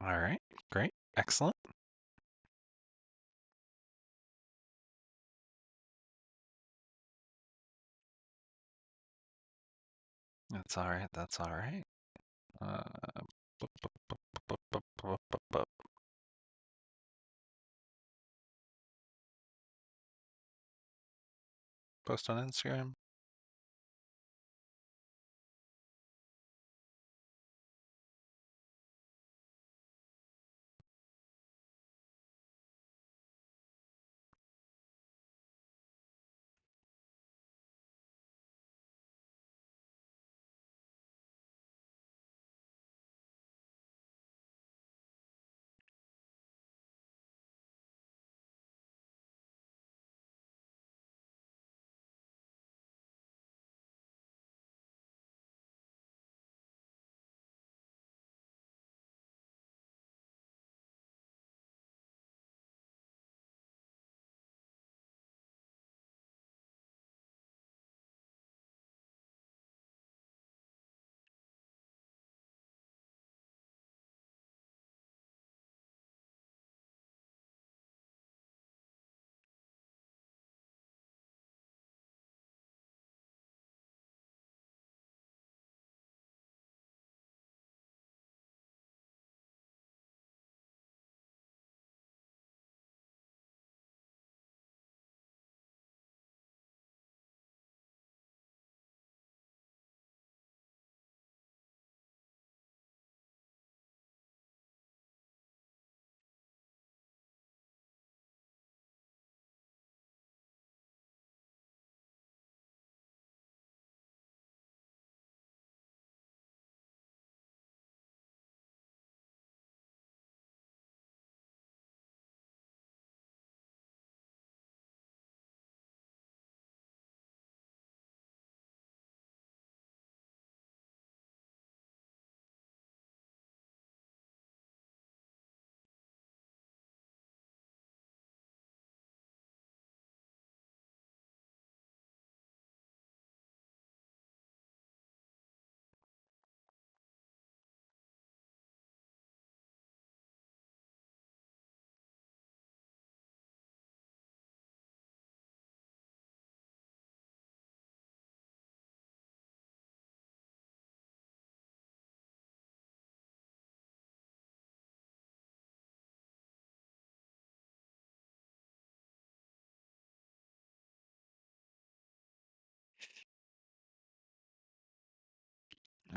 All right, great, excellent. That's all right, that's all right. Uh, bup, bup, bup, bup, bup, bup, bup, bup. Post on Instagram.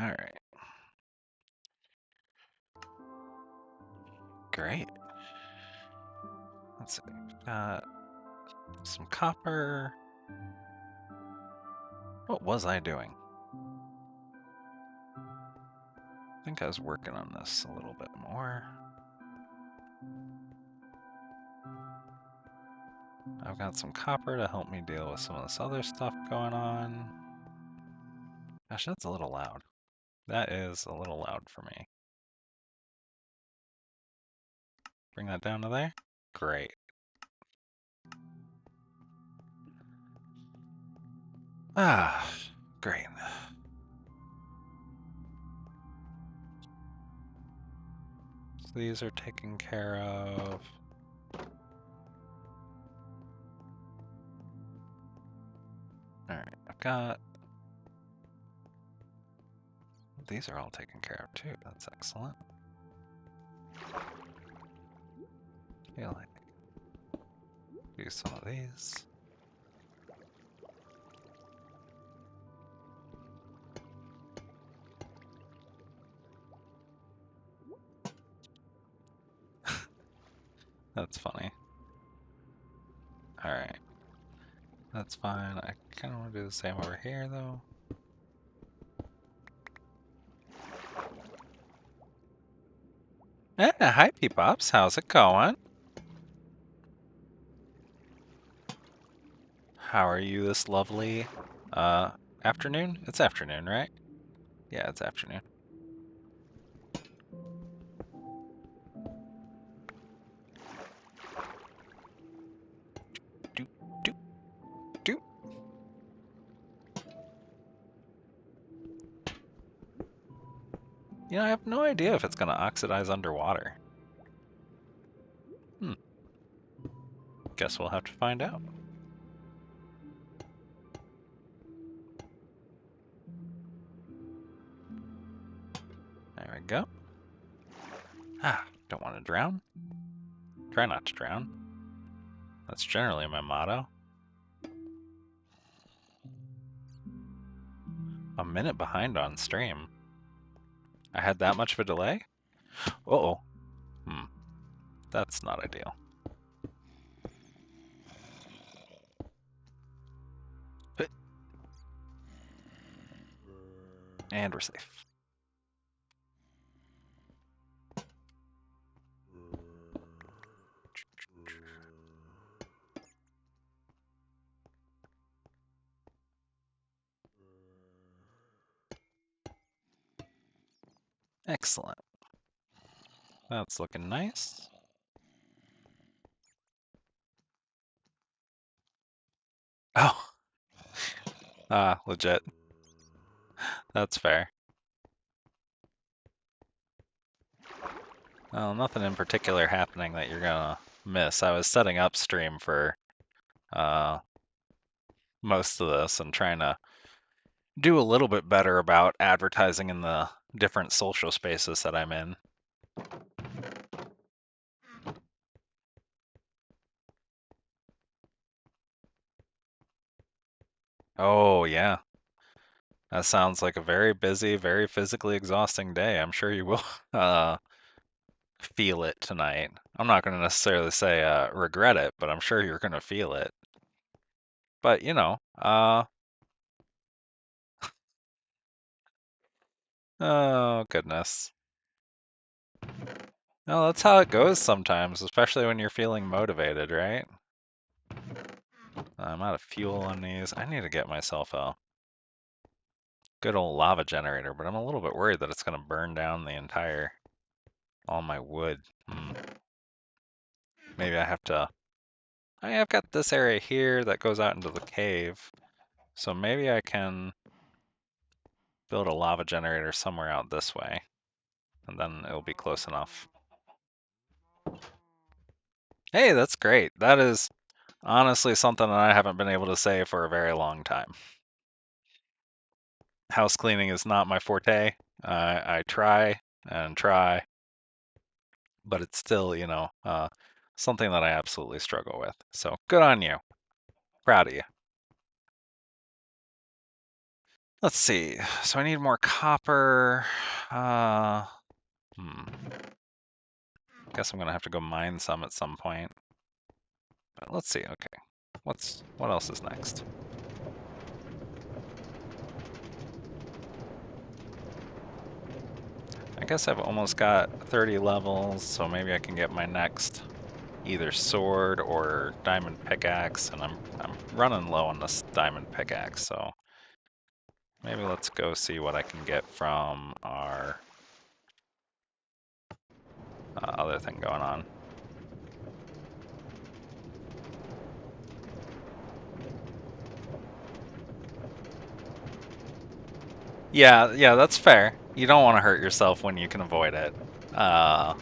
All right, great. Let's see. Got some copper. What was I doing? I think I was working on this a little bit more. I've got some copper to help me deal with some of this other stuff going on. Gosh, that's a little loud. That is a little loud for me. Bring that down to there. Great. Ah, great. So these are taken care of. All right, I've got. These are all taken care of too. That's excellent. Feel like do some of these. That's funny. All right, that's fine. I kind of want to do the same over here though. Hi Peepops, how's it going? How are you this lovely afternoon? It's afternoon, right? Yeah, it's afternoon. Do do do. You know, I have no idea if it's going to oxidize underwater. Guess we'll have to find out. There we go. Ah, don't want to drown. Try not to drown. That's generally my motto. A minute behind on stream. I had that much of a delay? Uh-oh. That's not ideal. And we're safe. Excellent. That's looking nice. Oh. Legit. That's fair. Well, nothing in particular happening that you're gonna miss. I was setting up stream for most of this and trying to do a little bit better about advertising in the different social spaces that I'm in. Oh, yeah. That sounds like a very busy, very physically exhausting day. I'm sure you will feel it tonight. I'm not going to necessarily say regret it, but I'm sure you're going to feel it. But, you know, oh, goodness. No, that's how it goes sometimes, especially when you're feeling motivated, right? I'm out of fuel on these. I need to get myself a good old lava generator, but I'm a little bit worried that it's going to burn down the entire, all my wood. Maybe I have to, I've got this area here that goes out into the cave. So maybe I can build a lava generator somewhere out this way, and then it'll be close enough. Hey, that's great. That is honestly something that I haven't been able to say for a very long time. House cleaning is not my forte. I try and try, but it's still, you know, something that I absolutely struggle with. So good on you. Proud of you. Let's see. So I need more copper. Guess I'm gonna have to go mine some at some point. But let's see. Okay. What else is next? I guess I've almost got 30 levels, so maybe I can get my next either sword or diamond pickaxe, and I'm running low on this diamond pickaxe, so maybe let's go see what I can get from our other thing going on. Yeah, that's fair. You don't want to hurt yourself when you can avoid it. I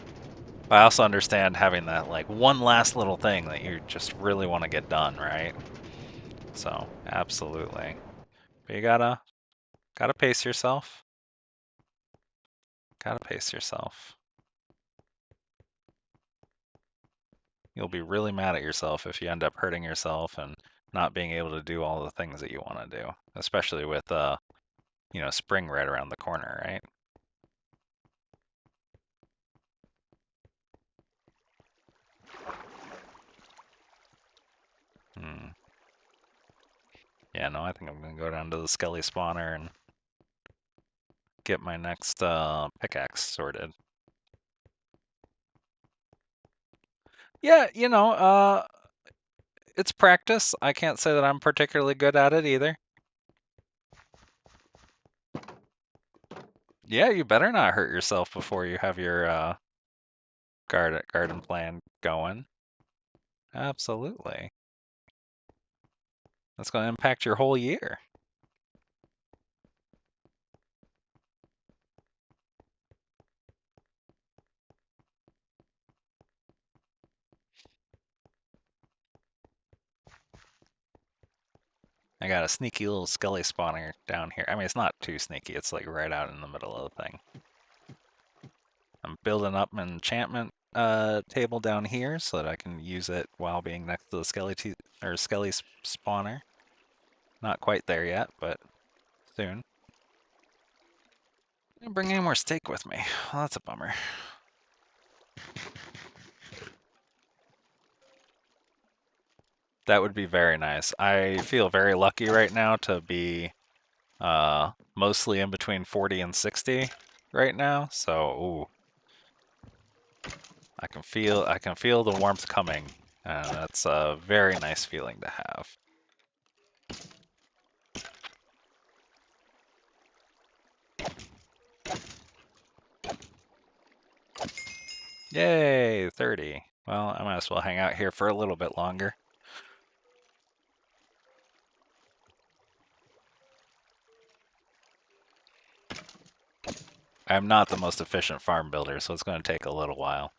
also understand having that like one last little thing that you just really want to get done, right? So, absolutely. But you gotta pace yourself. Gotta pace yourself. You'll be really mad at yourself if you end up hurting yourself and not being able to do all the things that you want to do, especially with you know, spring right around the corner, right? Yeah, no, I think I'm gonna go down to the Skelly spawner and get my next pickaxe sorted. Yeah, you know, it's practice. I can't say that I'm particularly good at it either. Yeah, you better not hurt yourself before you have your garden plan going. Absolutely. That's going to impact your whole year. I got a sneaky little skelly spawner down here. I mean, it's not too sneaky. It's like right out in the middle of the thing. I'm building up an enchantment table down here so that I can use it while being next to the skelly spawner. Not quite there yet, but soon. I didn't bring any more steak with me. Well, that's a bummer. That would be very nice. I feel very lucky right now to be mostly in between 40 and 60 right now. So, ooh, I can feel the warmth coming, and that's a very nice feeling to have. Yay, 30. Well, I might as well hang out here for a little bit longer. I'm not the most efficient farm builder, so it's going to take a little while.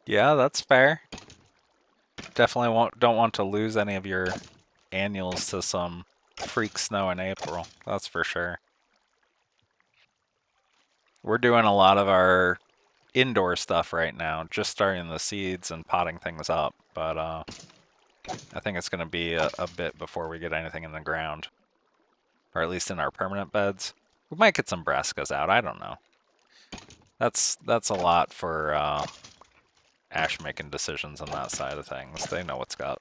Yeah, that's fair. Definitely don't want to lose any of your annuals to some freak snow in April. That's for sure. We're doing a lot of our indoor stuff right now, just starting the seeds and potting things up, but I think it's going to be a bit before we get anything in the ground, or at least in our permanent beds. We might get some brassicas out. I don't know. That's a lot for Ash making decisions on that side of things. They know what's up.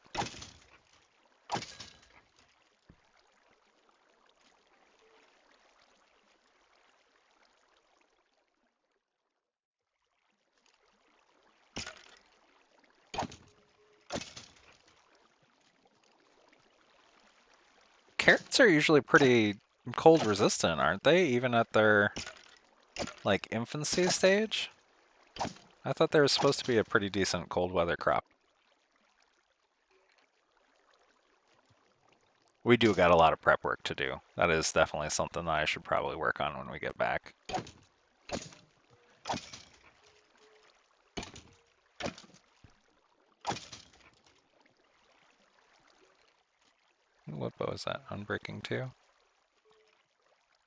Carrots are usually pretty cold resistant, aren't they? Even at their like infancy stage? I thought they were supposed to be a pretty decent cold weather crop. We do got a lot of prep work to do. That is definitely something that I should probably work on when we get back. What bow is that? Unbreaking 2?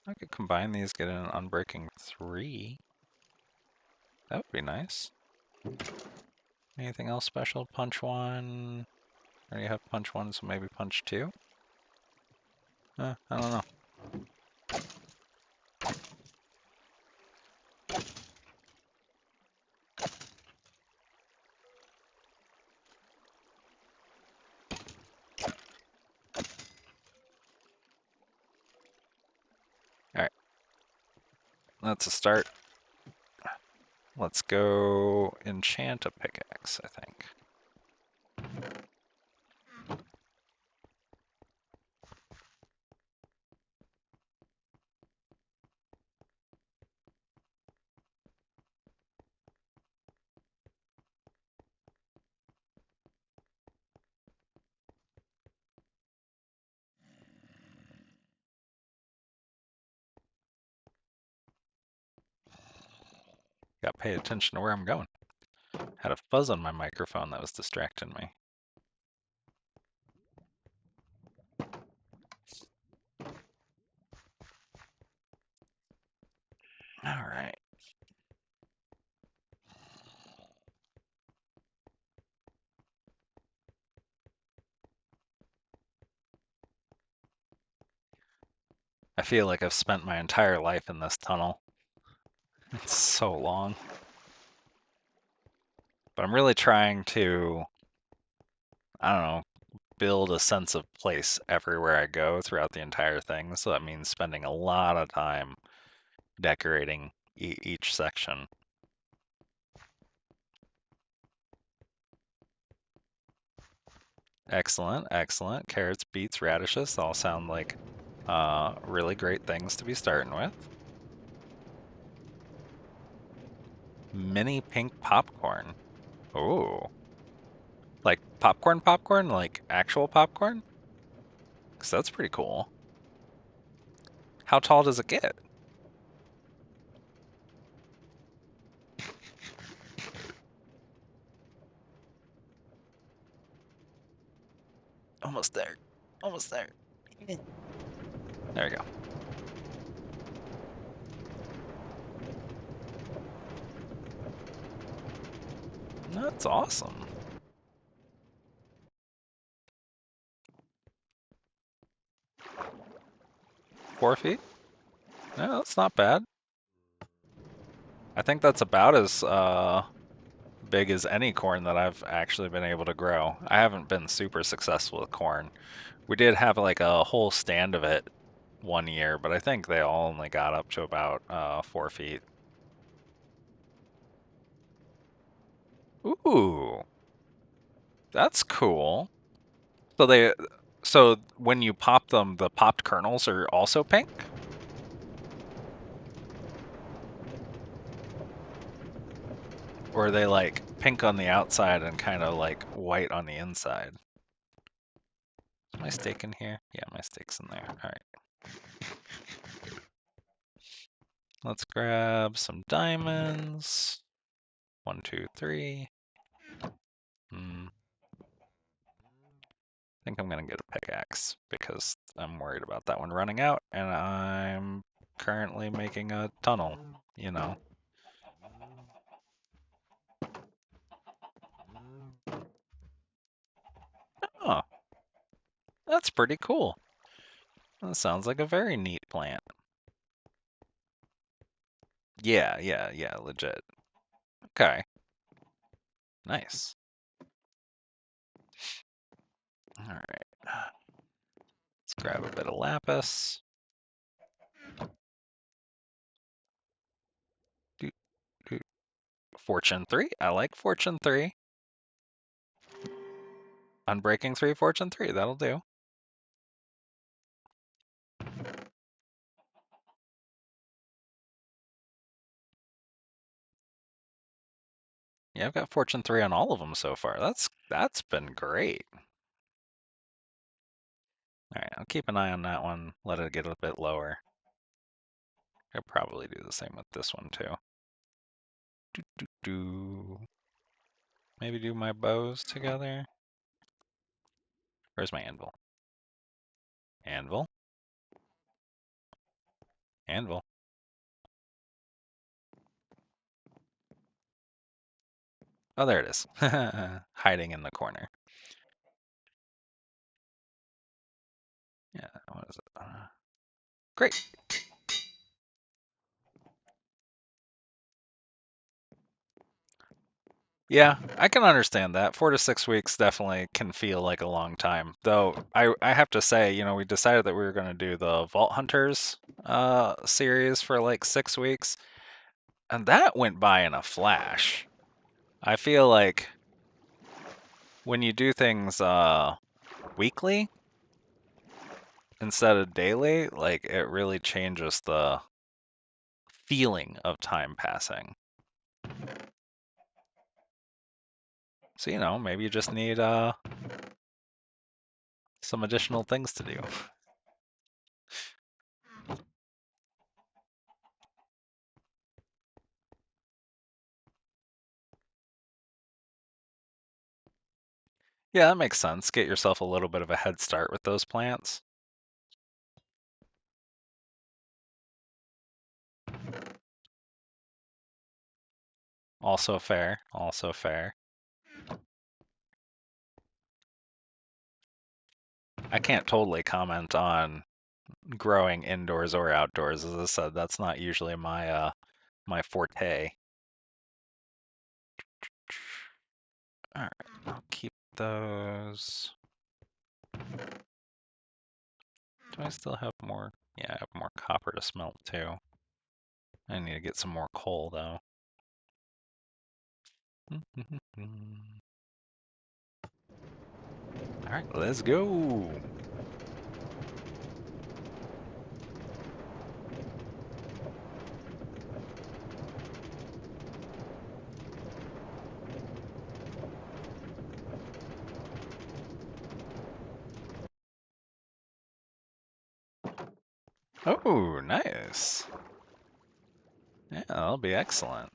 I could combine these, get an Unbreaking 3. That would be nice. Anything else special? Punch 1. Or you have Punch 1, so maybe Punch 2? I don't know. Alright. That's a start. Let's go enchant a pickaxe, I think. Gotta pay attention to where I'm going. Had a fuzz on my microphone that was distracting me. Alright. I feel like I've spent my entire life in this tunnel. It's so long. But I'm really trying to, I don't know, build a sense of place everywhere I go throughout the entire thing. So that means spending a lot of time decorating each section. Excellent, excellent. Carrots, beets, radishes all sound like really great things to be starting with. Mini pink popcorn. Oh, like popcorn, like actual popcorn? 'Cause that's pretty cool. How tall does it get? Almost there. Almost there. There we go. That's awesome. 4 feet? No, that's not bad. I think that's about as big as any corn that I've actually been able to grow. I haven't been super successful with corn. We did have like a whole stand of it one year, but I think they all only got up to about 4 feet. Ooh, that's cool. So so when you pop them, the popped kernels are also pink? Or are they like pink on the outside and kind of like white on the inside? Is my steak in here? Yeah, my steak's in there. All right. Let's grab some diamonds. 1, 2, 3. I think I'm gonna get a pickaxe because I'm worried about that one running out, and I'm currently making a tunnel, you know. Oh, that's pretty cool. That sounds like a very neat plant. Yeah, legit. Okay, nice. All right, let's grab a bit of lapis. Do, do. Fortune 3, I like Fortune 3. Unbreaking 3, Fortune 3, that'll do. Yeah, I've got Fortune 3 on all of them so far. That's been great. All right, I'll keep an eye on that one, let it get a bit lower. I'll probably do the same with this one too. Maybe do my bows together. Where's my anvil? Anvil? Anvil. Oh, there it is. Hiding in the corner. Yeah, what is it? Great. Yeah, I can understand that. 4 to 6 weeks definitely can feel like a long time. Though I have to say, we decided that we were going to do the Vault Hunters series for like 6 weeks, and that went by in a flash. I feel like when you do things weekly instead of daily, like it really changes the feeling of time passing. So, maybe you just need some additional things to do. Yeah, that makes sense. Get yourself a little bit of a head start with those plants. Also fair, also fair. I can't totally comment on growing indoors or outdoors. As I said, that's not usually my forte. All right, I'll keep those. Do I still have more? Yeah, I have more copper to smelt too. I need to get some more coal though. All right, let's go. Oh, nice. Yeah, that'll be excellent.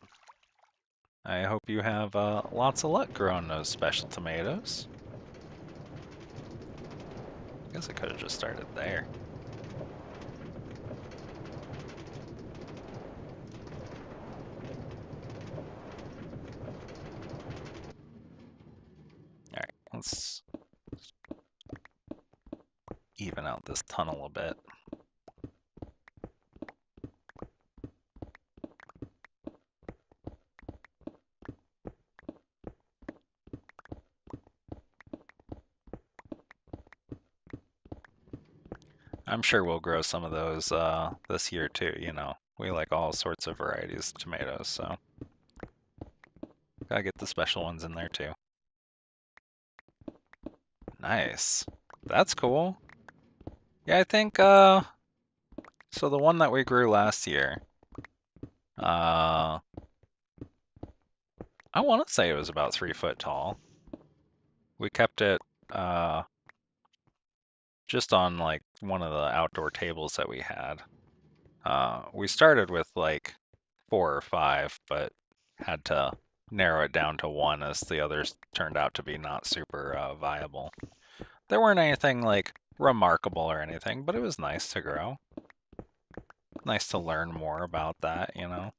I hope you have lots of luck growing those special tomatoes. I guess I could have just started there. Alright, let's even out this tunnel a bit. I'm sure we'll grow some of those this year too, you know. We like all sorts of varieties of tomatoes, so gotta get the special ones in there too. Nice. That's cool. Yeah, I think so the one that we grew last year, uh I want to say it was about 3 foot tall. We kept it uh just on like one of the outdoor tables that we had. We started with like 4 or 5, but had to narrow it down to one as the others turned out to be not super viable. There weren't anything like remarkable or anything, but it was nice to grow. Nice to learn more about that, you know.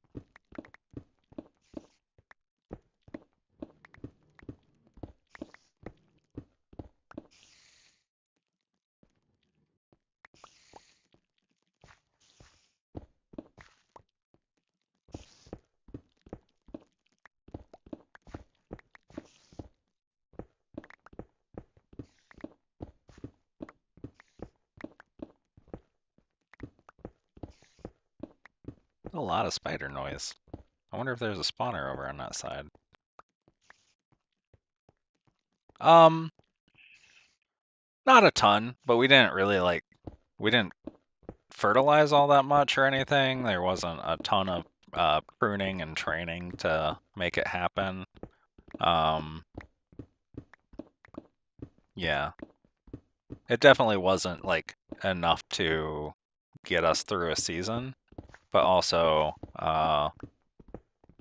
A lot of spider noise. I wonder if there's a spawner over on that side. Um, Not a ton, but we didn't really we didn't fertilize all that much or anything. There wasn't a ton of pruning and training to make it happen. Um, yeah, it definitely wasn't like enough to get us through a season, but also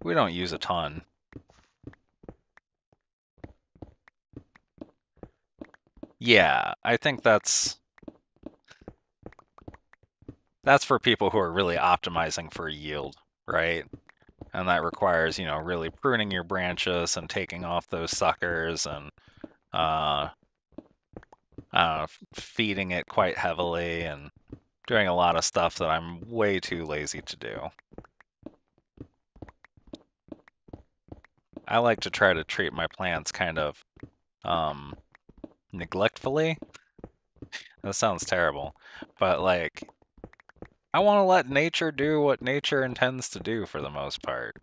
we don't use a ton. Yeah, I think that's for people who are really optimizing for yield, right? And that requires, you know, really pruning your branches and taking off those suckers and uh, feeding it quite heavily and doing a lot of stuff that I'm way too lazy to do. I like to try to treat my plants kind of um, neglectfully. That sounds terrible, but like I want to let nature do what nature intends to do for the most part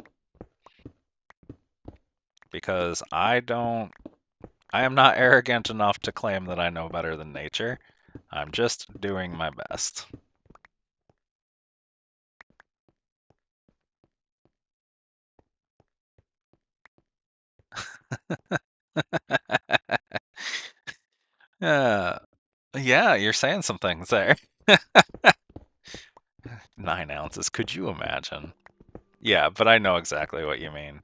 because I am not arrogant enough to claim that I know better than nature. I'm just doing my best. Uh, yeah, you're saying some things there. 9 ounces, could you imagine? Yeah, but I know exactly what you mean.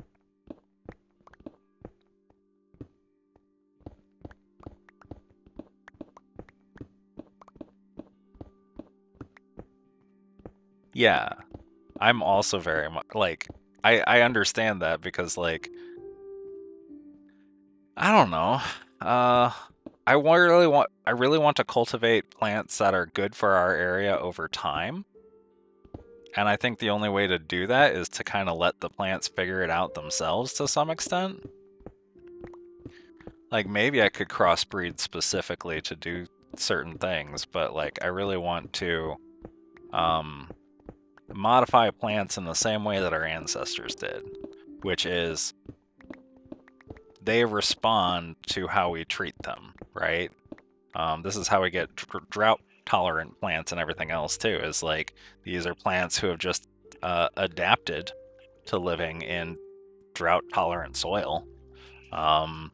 Yeah, I'm also very much like I understand that because like I don't know. Uh I really want to cultivate plants that are good for our area over time. And I think the only way to do that is to kind of let the plants figure it out themselves to some extent. Like maybe I could crossbreed specifically to do certain things, but like I really want to um modify plants in the same way that our ancestors did, which is they respond to how we treat them, right? This is how we get drought tolerant plants and everything else too. Is like these are plants who have just adapted to living in drought tolerant soil. Um,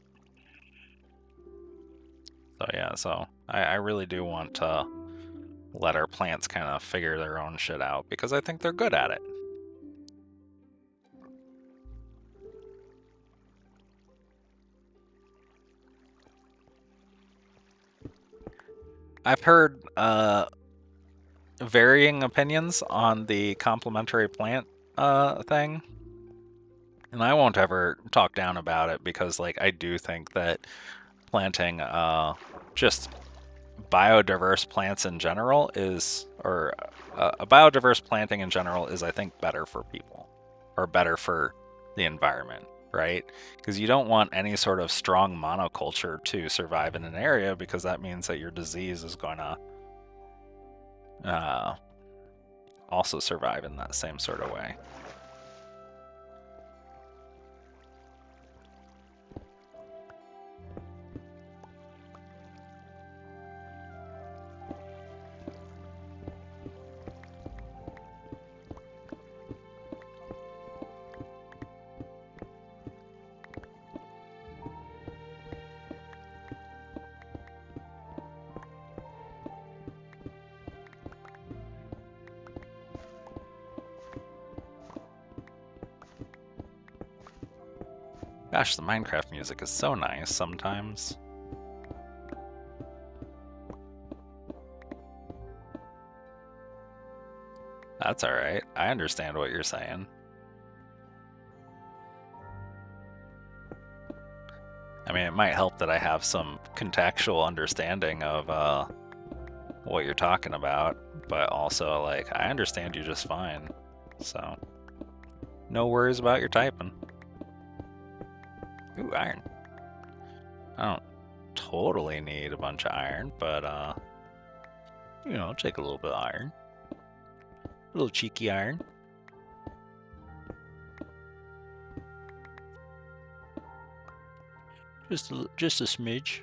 so yeah, so I really do want to let our plants kind of figure their own shit out because I think they're good at it. I've heard varying opinions on the complementary plant thing, and I won't ever talk down about it because, like, I do think that planting just biodiverse plants in general is, or a biodiverse planting in general is, I think, better for people or better for the environment, right? Because you don't want any sort of strong monoculture to survive in an area because that means that your disease is going to uh, also survive in that same sort of way. Gosh, the Minecraft music is so nice sometimes. That's all right. I understand what you're saying. I mean, it might help that I have some contextual understanding of what you're talking about, but also, like, I understand you just fine. So, no worries about your typing. Ooh, iron. I don't totally need a bunch of iron, but, I'll take a little bit of iron. A little cheeky iron. Just a smidge.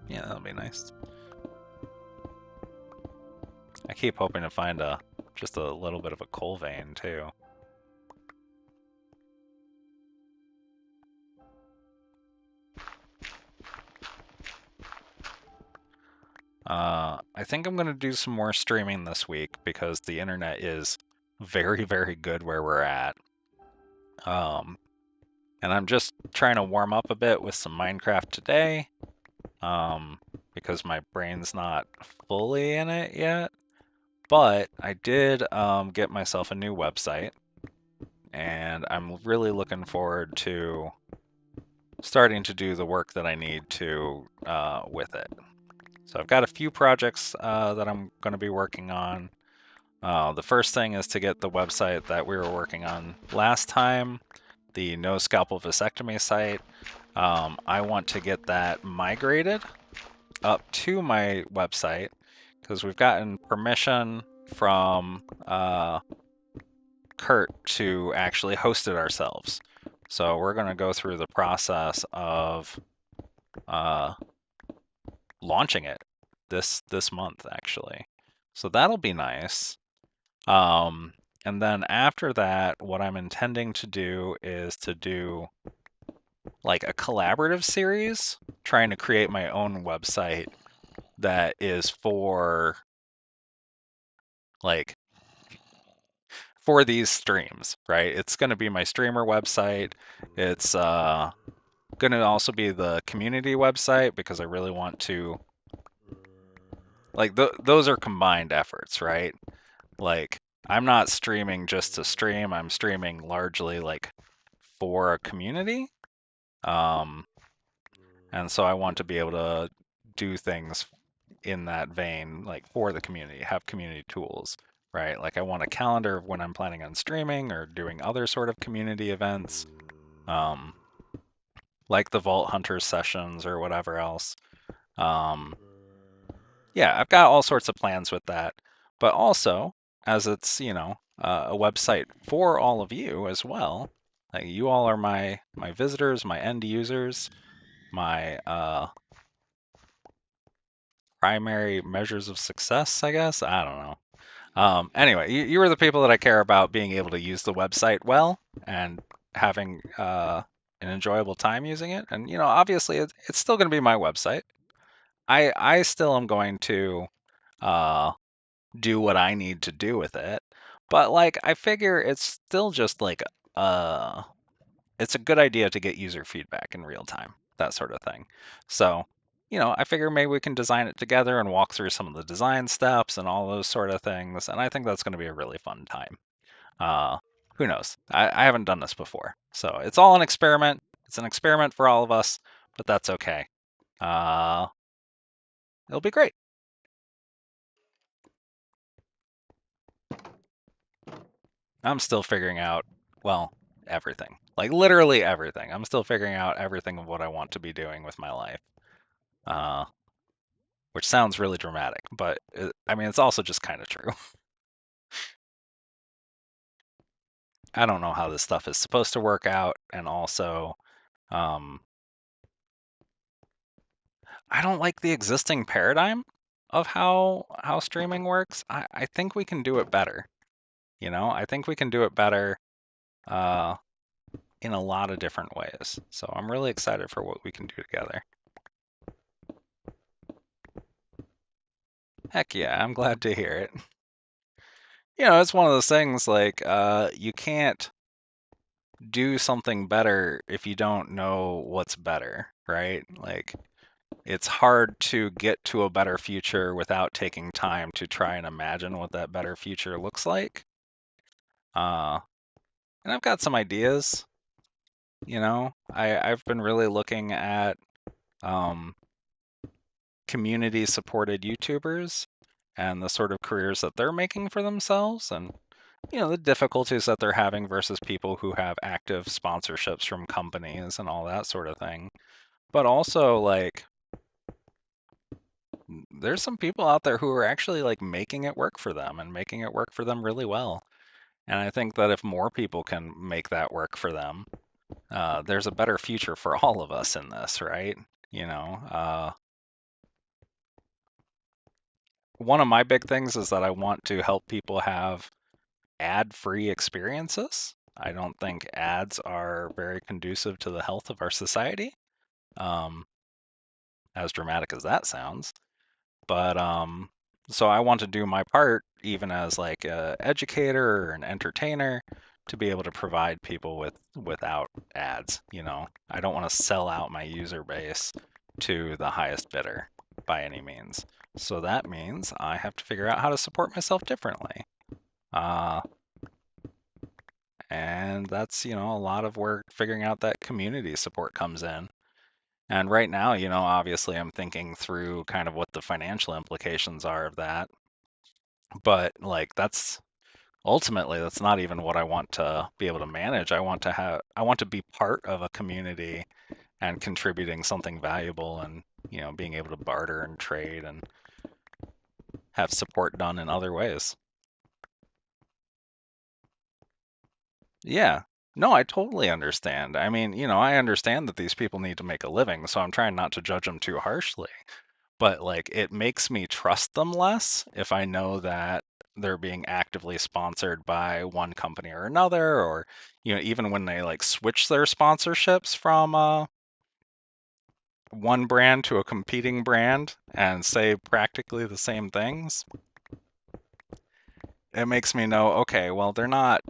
Yeah, that'll be nice. I keep hoping to find just a little bit of a coal vein too. I think I'm gonna do some more streaming this week because the internet is very, very good where we're at. And I'm just trying to warm up a bit with some Minecraft today, because my brain's not fully in it yet. But I did get myself a new website, and I'm really looking forward to starting to do the work that I need to with it. So I've got a few projects that I'm going to be working on. The first thing is to get the website that we were working on last time, the No Scalpel Vasectomy site. I want to get that migrated up to my website because we've gotten permission from Kurt to actually host it ourselves. So we're going to go through the process of uh, launching it this month actually. So that'll be nice. And then after that, what I'm intending to do is to do like a collaborative series, trying to create my own website that is for like for these streams, right? It's going to be my streamer website. It's going to also be the community website because I really want to like those are combined efforts, right? Like I'm not streaming just to stream. I'm streaming largely like for a community. Um, and so I want to be able to do things in that vein, like for the community, have community tools, right? Like I want a calendar of when I'm planning on streaming or doing other sort of community events, um, like the Vault Hunters sessions or whatever else. Um, yeah, I've got all sorts of plans with that, but also as it's a website for all of you as well. Like you all are my visitors, my end users, my primary measures of success, I guess. I don't know. Anyway, you are the people that I care about being able to use the website well and having an enjoyable time using it. And obviously, it's still going to be my website. I still am going to do what I need to do with it. But like I figure it's still just like uh it's a good idea to get user feedback in real time, that sort of thing. So, I figure maybe we can design it together and walk through some of the design steps and all those sort of things. And I think that's going to be a really fun time. Uh, who knows? I haven't done this before. So it's all an experiment. It's an experiment for all of us, but that's okay. Uh, it'll be great. I'm still figuring out, well, everything. Like literally everything. I'm still figuring out everything of what I want to be doing with my life. Uh, which sounds really dramatic, but I mean, it's also just kind of true. I don't know how this stuff is supposed to work out, and also, um, I don't like the existing paradigm of how streaming works. I think we can do it better. I think we can do it better uh, in a lot of different ways. So I'm really excited for what we can do together. Heck yeah, I'm glad to hear it. It's one of those things like you can't do something better if you don't know what's better, right? Like it's hard to get to a better future without taking time to try and imagine what that better future looks like. Uh, and I've got some ideas, I've been really looking at um, community supported YouTubers and the sort of careers that they're making for themselves and the difficulties that they're having versus people who have active sponsorships from companies and all that sort of thing. But also like there's some people out there who are actually like making it work for them and making it work for them really well. And I think that if more people can make that work for them, there's a better future for all of us in this, right? You know, uh, One of my big things is that I want to help people have ad-free experiences. I don't think ads are very conducive to the health of our society, um, as dramatic as that sounds. But so I want to do my part, even as like a educator or an entertainer, to be able to provide people without ads. I don't want to sell out my user base to the highest bidder by any means. So that means I have to figure out how to support myself differently. Uh, and that's, a lot of where figuring out that community support comes in. And right now, obviously I'm thinking through kind of what the financial implications are of that. But like that's not even what I want to be able to manage. I want to be part of a community and contributing something valuable and, being able to barter and trade and have support done in other ways. Yeah. No, I totally understand. I mean, I understand that these people need to make a living, so I'm trying not to judge them too harshly. But like it makes me trust them less if I know that they're being actively sponsored by one company or another, or even when they like switch their sponsorships from one brand to a competing brand and say practically the same things, it makes me know, okay, well, they're not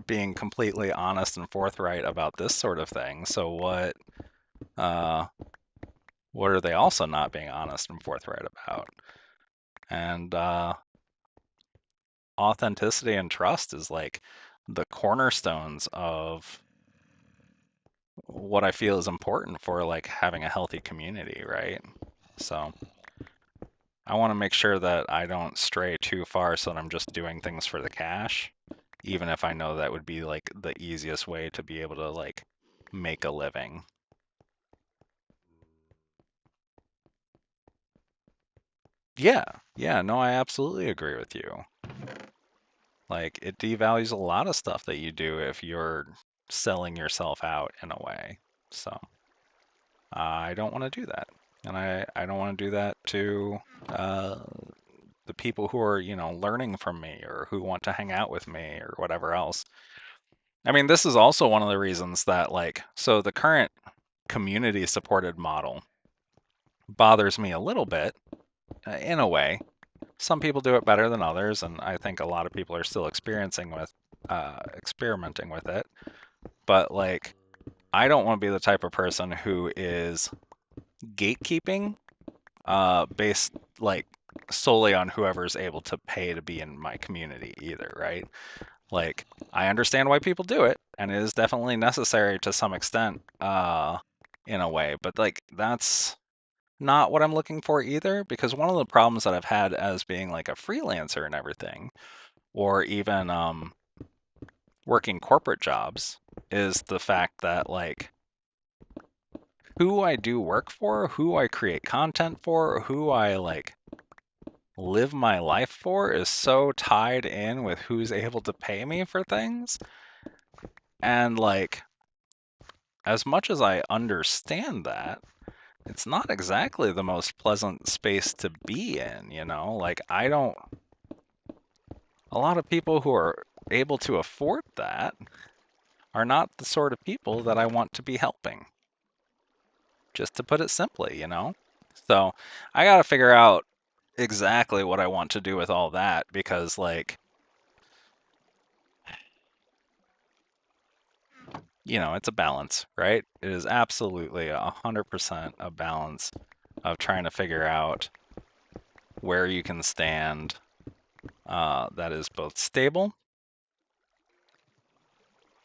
being completely honest and forthright about this sort of thing. So uh what are they also not being honest and forthright about? And authenticity and trust is like the cornerstones of what I feel is important for like having a healthy community, right? So I want to make sure that I don't stray too far so that I'm just doing things for the cash, even if I know that would be like the easiest way to be able to like make a living. Yeah, yeah, no, I absolutely agree with you. Like it devalues a lot of stuff that you do if you're selling yourself out in a way. So I don't want to do that. And I don't want to do that to uh, the people who are, learning from me or who want to hang out with me or whatever else. I mean, this is also one of the reasons that, like, so the current community supported model bothers me a little bit in a way. some people do it better than others, and I think a lot of people are still experimenting with it. But like, I don't want to be the type of person who is gatekeeping based like solely on whoever's able to pay to be in my community either, right? Like, I understand why people do it, and it is definitely necessary to some extent, in a way, but like, that's not what I'm looking for either, because one of the problems that I've had as being like a freelancer and everything, or even working corporate jobs, is the fact that like who I do work for, who I create content for, who I like live my life for is so tied in with who's able to pay me for things. And like, as much as I understand that, it's not exactly the most pleasant space to be in, you know? Like, I don't, a lot of people who are able to afford that are not the sort of people that I want to be helping, just to put it simply, you know? So I got to figure out exactly what I want to do with all that because, like, it's a balance, right? It is absolutely 100% a balance of trying to figure out where you can stand that is both stable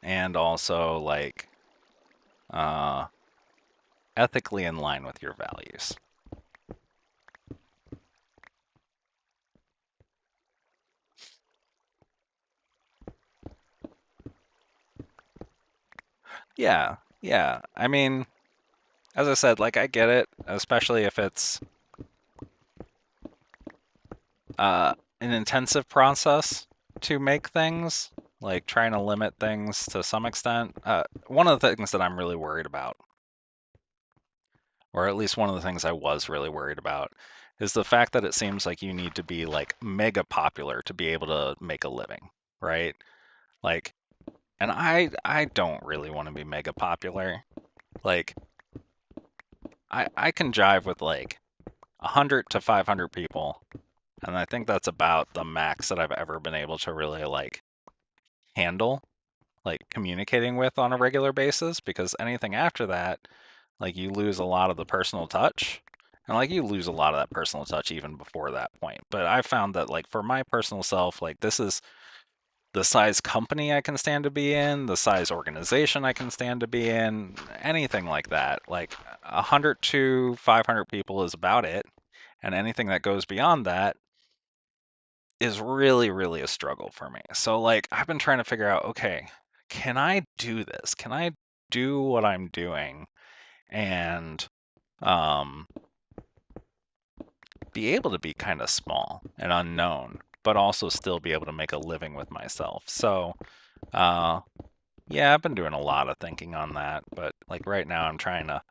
and also like uh, ethically in line with your values. Yeah, yeah. I mean, as I said, like I get it, especially if it's an intensive process to make things, like trying to limit things to some extent. One of the things that I'm really worried about, or at least one of the things I was really worried about, is the fact that it seems like you need to be like mega popular to be able to make a living, right? Like, and I don't really want to be mega popular. Like, I can jive with like 100 to 500 people, and I think that's about the max that I've ever been able to really like handle, like communicating with on a regular basis, because anything after that, like you lose a lot of the personal touch. And like you lose a lot of that personal touch even before that point. But I found that like for my personal self, like this is the size company I can stand to be in, the size organization I can stand to be in, anything like that. Like 100 to 500 people is about it. And anything that goes beyond that is really, really a struggle for me. So, like, I've been trying to figure out, okay, can I do this? Can I do what I'm doing and um, be able to be kind of small and unknown, but also still be able to make a living with myself? So, uh, yeah, I've been doing a lot of thinking on that, but like right now, I'm trying to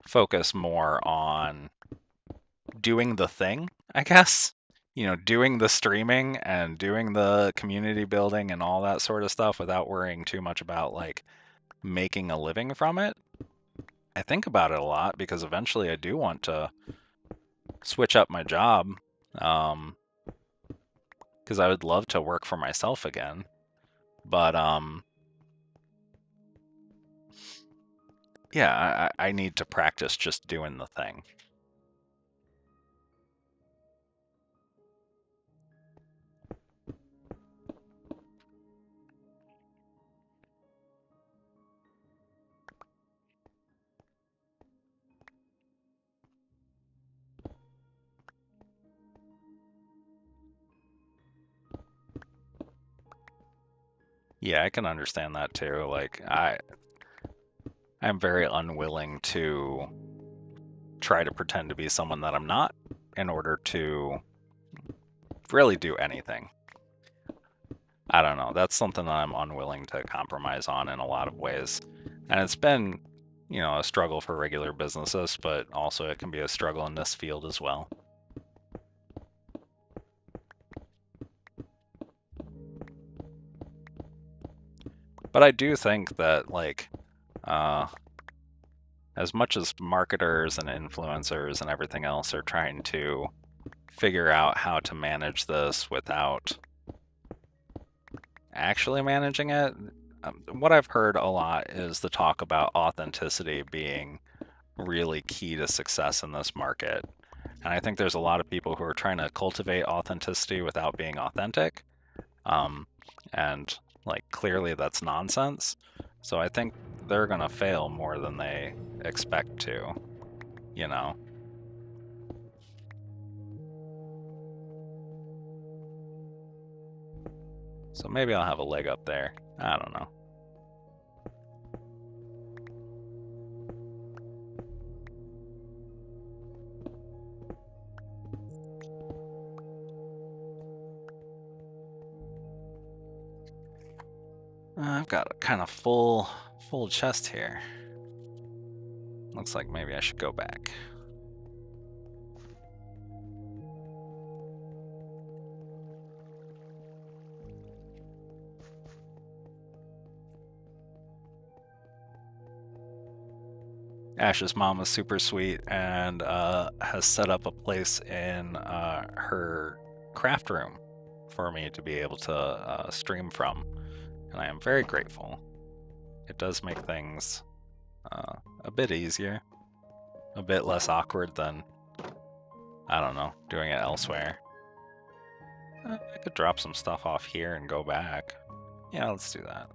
focus more on doing the thing, I guess. Doing the streaming and doing the community building and all that sort of stuff without worrying too much about like making a living from it. I think about it a lot because eventually I do want to switch up my job um, because I would love to work for myself again. But yeah, I need to practice just doing the thing. Yeah, I can understand that too. Like I'm very unwilling to try to pretend to be someone that I'm not in order to really do anything. I don't know. That's something that I'm unwilling to compromise on in a lot of ways. And it's been, a struggle for regular businesses, but also it can be a struggle in this field as well. But I do think that, like, uh, as much as marketers and influencers and everything else are trying to figure out how to manage this without actually managing it. What I've heard a lot is the talk about authenticity being really key to success in this market. And I think there's a lot of people who are trying to cultivate authenticity without being authentic. Um, and like clearly that's nonsense. So I think they're gonna fail more than they expect to, you know. So maybe I'll have a leg up there. I don't know. I've got a kind of full chest here. Looks like maybe I should go back. Ash's mom is super sweet and has set up a place in her craft room for me to be able to stream from, and I am very grateful. It does make things a bit easier, a bit less awkward than, I don't know, doing it elsewhere. I could drop some stuff off here and go back. Yeah, let's do that.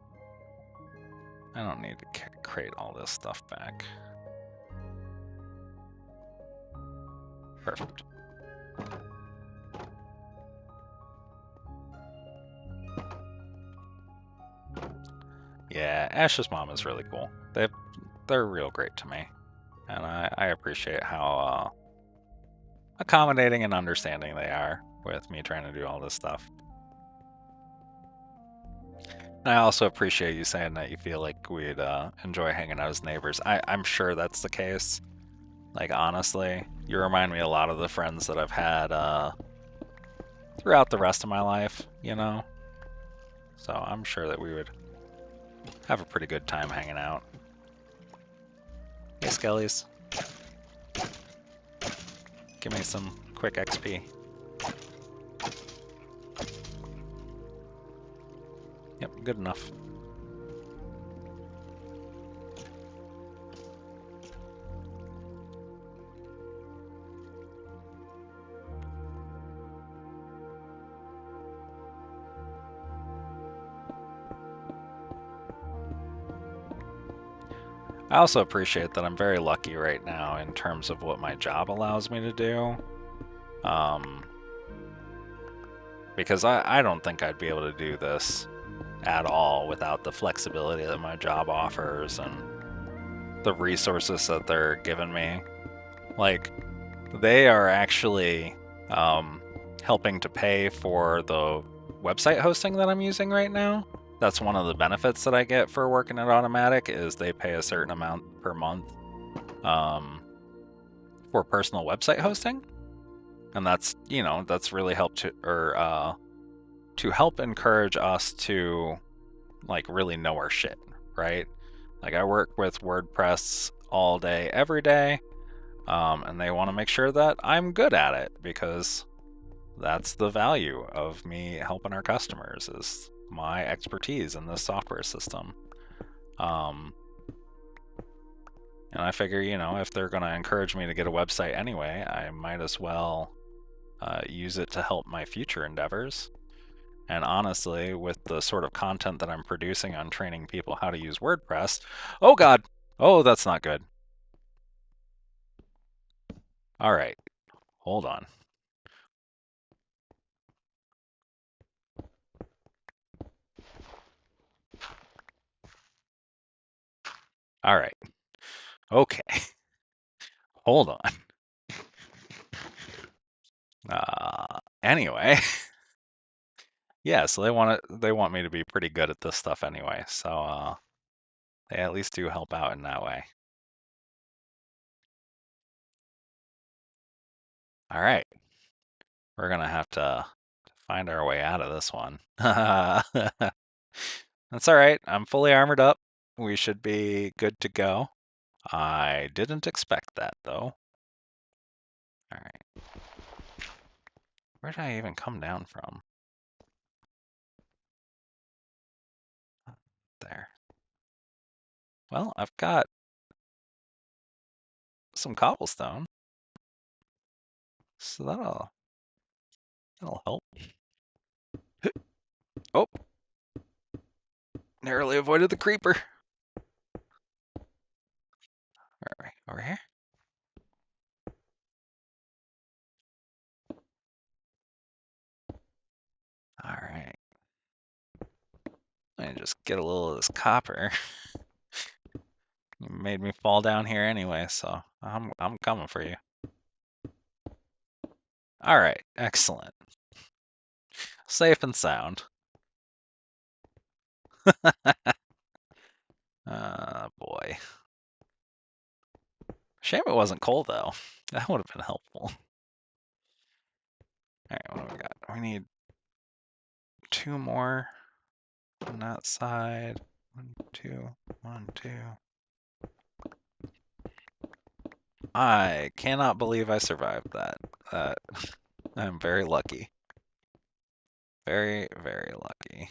I don't need to crate all this stuff back. Perfect. Yeah, Ash's mom is really cool. They're real great to me, and I appreciate how accommodating and understanding they are with me trying to do all this stuff. And I also appreciate you saying that you feel like we'd enjoy hanging out as neighbors. I'm sure that's the case. Like, honestly, you remind me a lot of the friends that I've had throughout the rest of my life, you know? So I'm sure that we would have a pretty good time hanging out. Hey, Skellies. Give me some quick XP. Yep, good enough. I also appreciate that I'm very lucky right now in terms of what my job allows me to do. Because I don't think I'd be able to do this at all without the flexibility that my job offers and the resources that they're giving me. Like, they are actually helping to pay for the website hosting that I'm using right now. That's one of the benefits that I get for working at Automattic is they pay a certain amount per month for personal website hosting, and that's that's really helped to help encourage us to like really know our shit, right? Like I work with WordPress all day, every day, and they want to make sure that I'm good at it because that's the value of me helping our customers is my expertise in this software system. And I figure, if they're going to encourage me to get a website anyway, I might as well use it to help my future endeavors. And honestly, with the sort of content that I'm producing on training people how to use WordPress, oh God, oh, that's not good. All right, hold on. All right, okay, hold on. Anyway, yeah, so they want me to be pretty good at this stuff anyway, so they at least do help out in that way. All right, we're gonna have to find our way out of this one. That's all right. I'm fully armored up. We should be good to go. I didn't expect that though. All right. Where did I even come down from? There. Well, I've got some cobblestone, so that'll help. Oh, narrowly avoided the creeper. Where are we? Over here? All right. Let me just get a little of this copper. You made me fall down here anyway, so I'm coming for you. All right, excellent. Safe and sound. Boy. Shame it wasn't coal though. That would have been helpful. All right, what do we got? We need 2 more on that side. 1, 2, 1, 2. I cannot believe I survived that. I'm very lucky. Very, very lucky.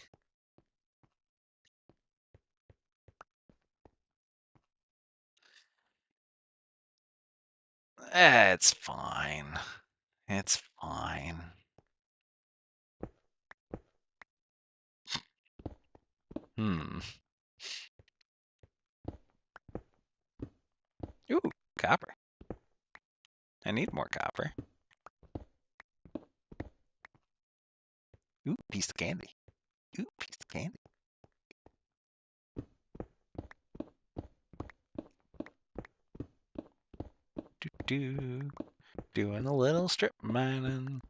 It's fine. It's fine. Hmm. Ooh, copper. I need more copper. Ooh, piece of candy. Ooh, piece of candy. Do doing a little strip mining.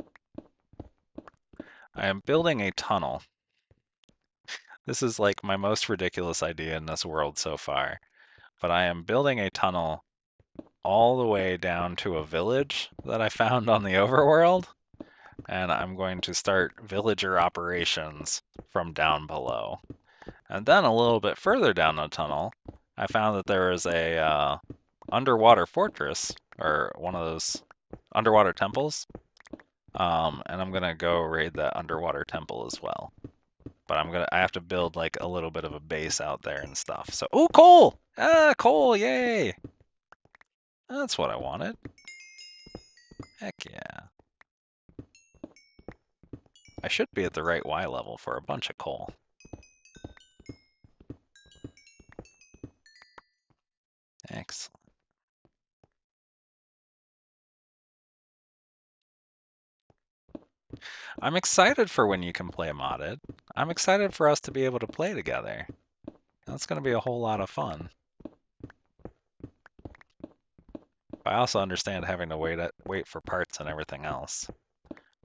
I am building a tunnel. This is like my most ridiculous idea in this world so far. But I am building a tunnel all the way down to a village that I found on the overworld. And I'm going to start villager operations from down below. And then a little bit further down the tunnel, I found that there is a underwater fortress, or one of those underwater temples. And I'm gonna go raid that underwater temple as well. But I have to build like a little bit of a base out there and stuff. So, oh, coal! Ah, coal! Yay! That's what I wanted. Heck yeah! I should be at the right Y level for a bunch of coal. Excellent. I'm excited for when you can play modded. I'm excited for us to be able to play together. That's going to be a whole lot of fun. I also understand having to wait for parts and everything else.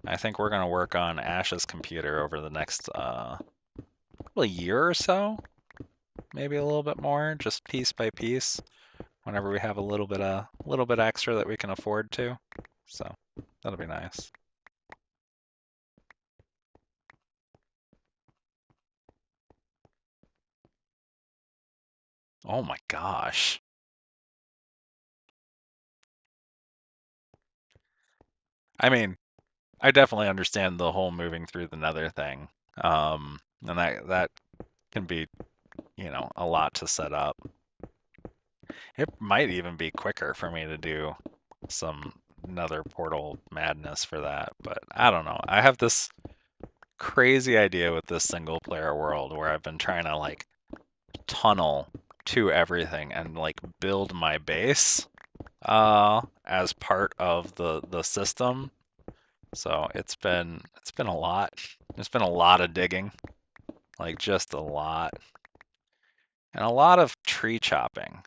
I think we're going to work on Ash's computer over the next a year or so, maybe a little bit more, just piece by piece, whenever we have a little bit extra that we can afford to. So that'll be nice. Oh my gosh. I mean, I definitely understand the whole moving through the nether thing. And that can be, a lot to set up. It might even be quicker for me to do some nether portal madness for that, but I don't know. I have this crazy idea with this single player world where I've been trying to like tunnel to everything and like build my base as part of the system. So it's been a lot. There's been a lot of digging, like just a lot. And a lot of tree chopping.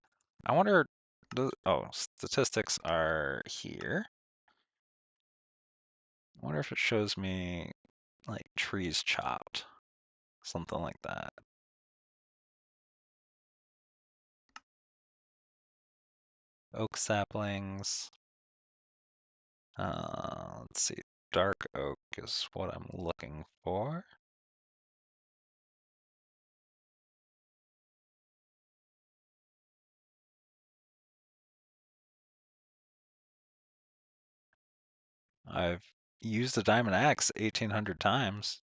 I wonder, oh, statistics are here. I wonder if it shows me like trees chopped, something like that. Oak saplings. Let's see. Dark oak is what I'm looking for. I've Use the diamond axe 1,800 times.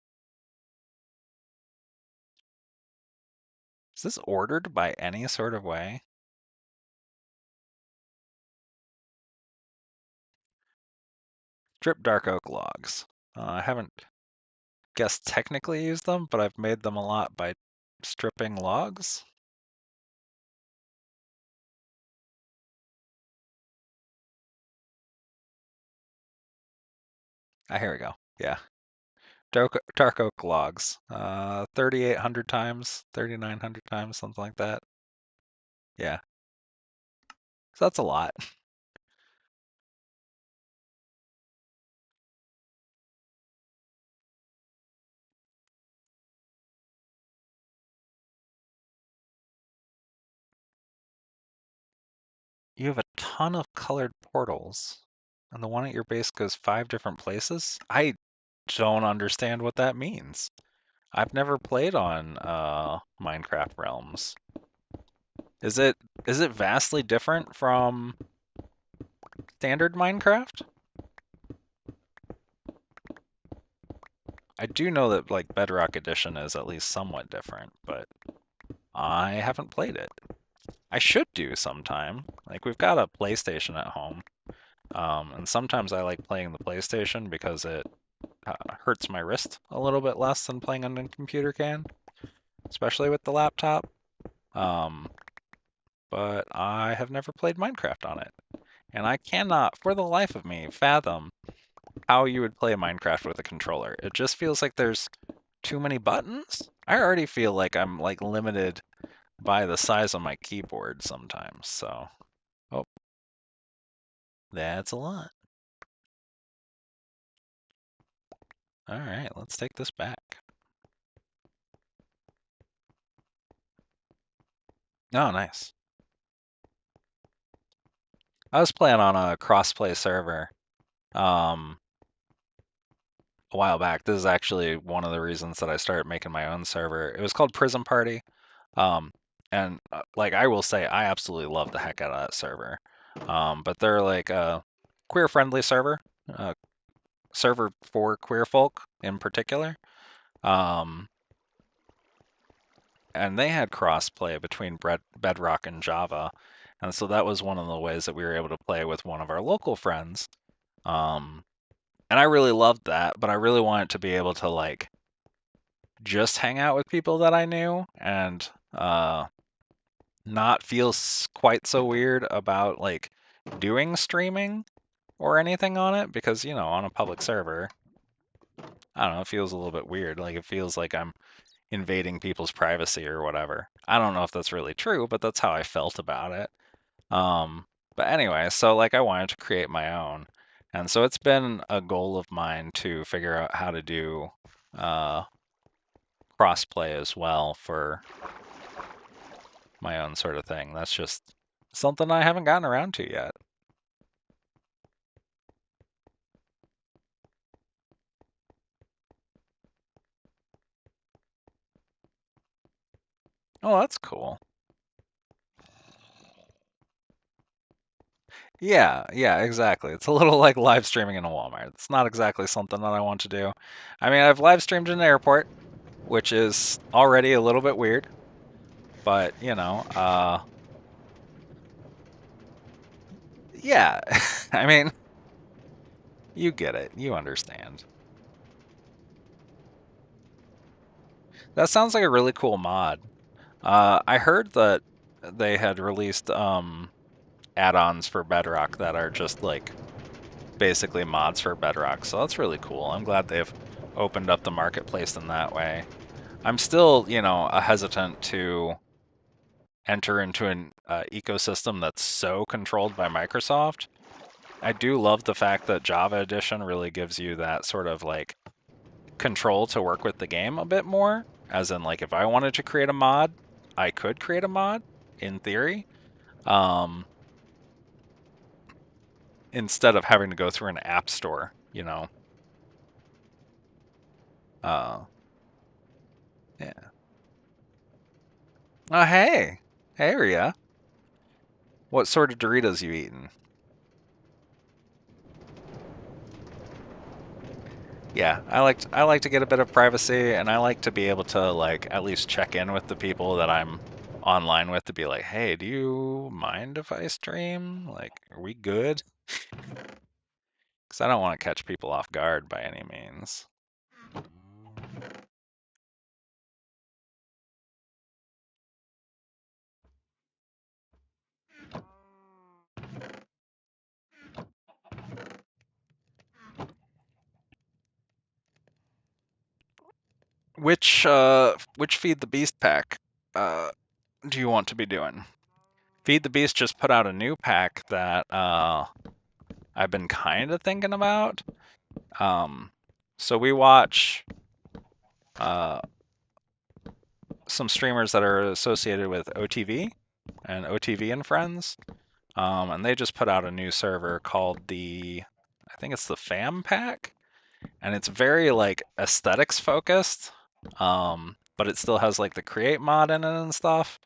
Is this ordered by any sort of way? Strip dark oak logs. I haven't guess technically use them, but I've made them a lot by stripping logs. Ah, here we go. Yeah. Dark oak logs. 3,800 times, 3,900 times, something like that. Yeah. So that's a lot. You have a ton of colored portals, and the one at your base goes 5 different places? I don't understand what that means. I've never played on Minecraft Realms. Is it vastly different from standard Minecraft? I do know that like Bedrock Edition is at least somewhat different, but I haven't played it. I should do sometime. Like we've got a PlayStation at home, and sometimes I like playing the PlayStation because it hurts my wrist a little bit less than playing on a computer can, especially with the laptop. Um, but I have never played Minecraft on it, and I cannot, for the life of me, fathom how you would play Minecraft with a controller. It just feels like there's too many buttons. I already feel like I'm like limited by the size of my keyboard sometimes. So, oh, that's a lot. All right, let's take this back. Oh, nice. I was playing on a crossplay server um, a while back. This is actually one of the reasons that I started making my own server. It was called Prism Party. Um, and like I will say, I absolutely love the heck out of that server. But they're like a queer-friendly server for queer folk in particular. Um, and they had crossplay between Bedrock and Java. And so that was one of the ways that we were able to play with one of our local friends. Um, and I really loved that, but I really wanted to be able to like just hang out with people that I knew and not feel quite so weird about like doing streaming or anything on it because, you know, on a public server, I don't know, it feels a little bit weird. Like it feels like I'm invading people's privacy or whatever. I don't know if that's really true, but that's how I felt about it. But anyway, so like I wanted to create my own. And so it's been a goal of mine to figure out how to do uh, crossplay as well for my own sort of thing. That's just something I haven't gotten around to yet. Oh, that's cool. Yeah, yeah, exactly. It's a little like live streaming in a Walmart. It's not exactly something that I want to do. I mean, I've live streamed in an airport, which is already a little bit weird, but you know, yeah. I mean, you get it. You understand. That sounds like a really cool mod. I heard that they had released add-ons for Bedrock that are just like basically mods for Bedrock, so that's really cool. I'm glad they've opened up the marketplace in that way. I'm still, you know, hesitant to enter into an ecosystem that's so controlled by Microsoft. I do love the fact that Java Edition really gives you that sort of like control to work with the game a bit more. As in, like, if I wanted to create a mod, I could create a mod in theory, um, instead of having to go through an app store, you know. Uh, yeah. Oh, hey. Hey, Ria. What sort of Doritos you eating? Yeah, I like to get a bit of privacy, and I like to be able to like at least check in with the people that I'm online with to be like, hey, do you mind if I stream? Like, are we good? Because I don't want to catch people off guard by any means. Which Feed the Beast pack do you want to be doing? Feed the Beast just put out a new pack that I've been kind of thinking about. So we watch uh, some streamers that are associated with OTV and OTV and Friends, and they just put out a new server called I think it's the Fam Pack, and it's very like aesthetics focused, but it still has like the Create mod in it and stuff.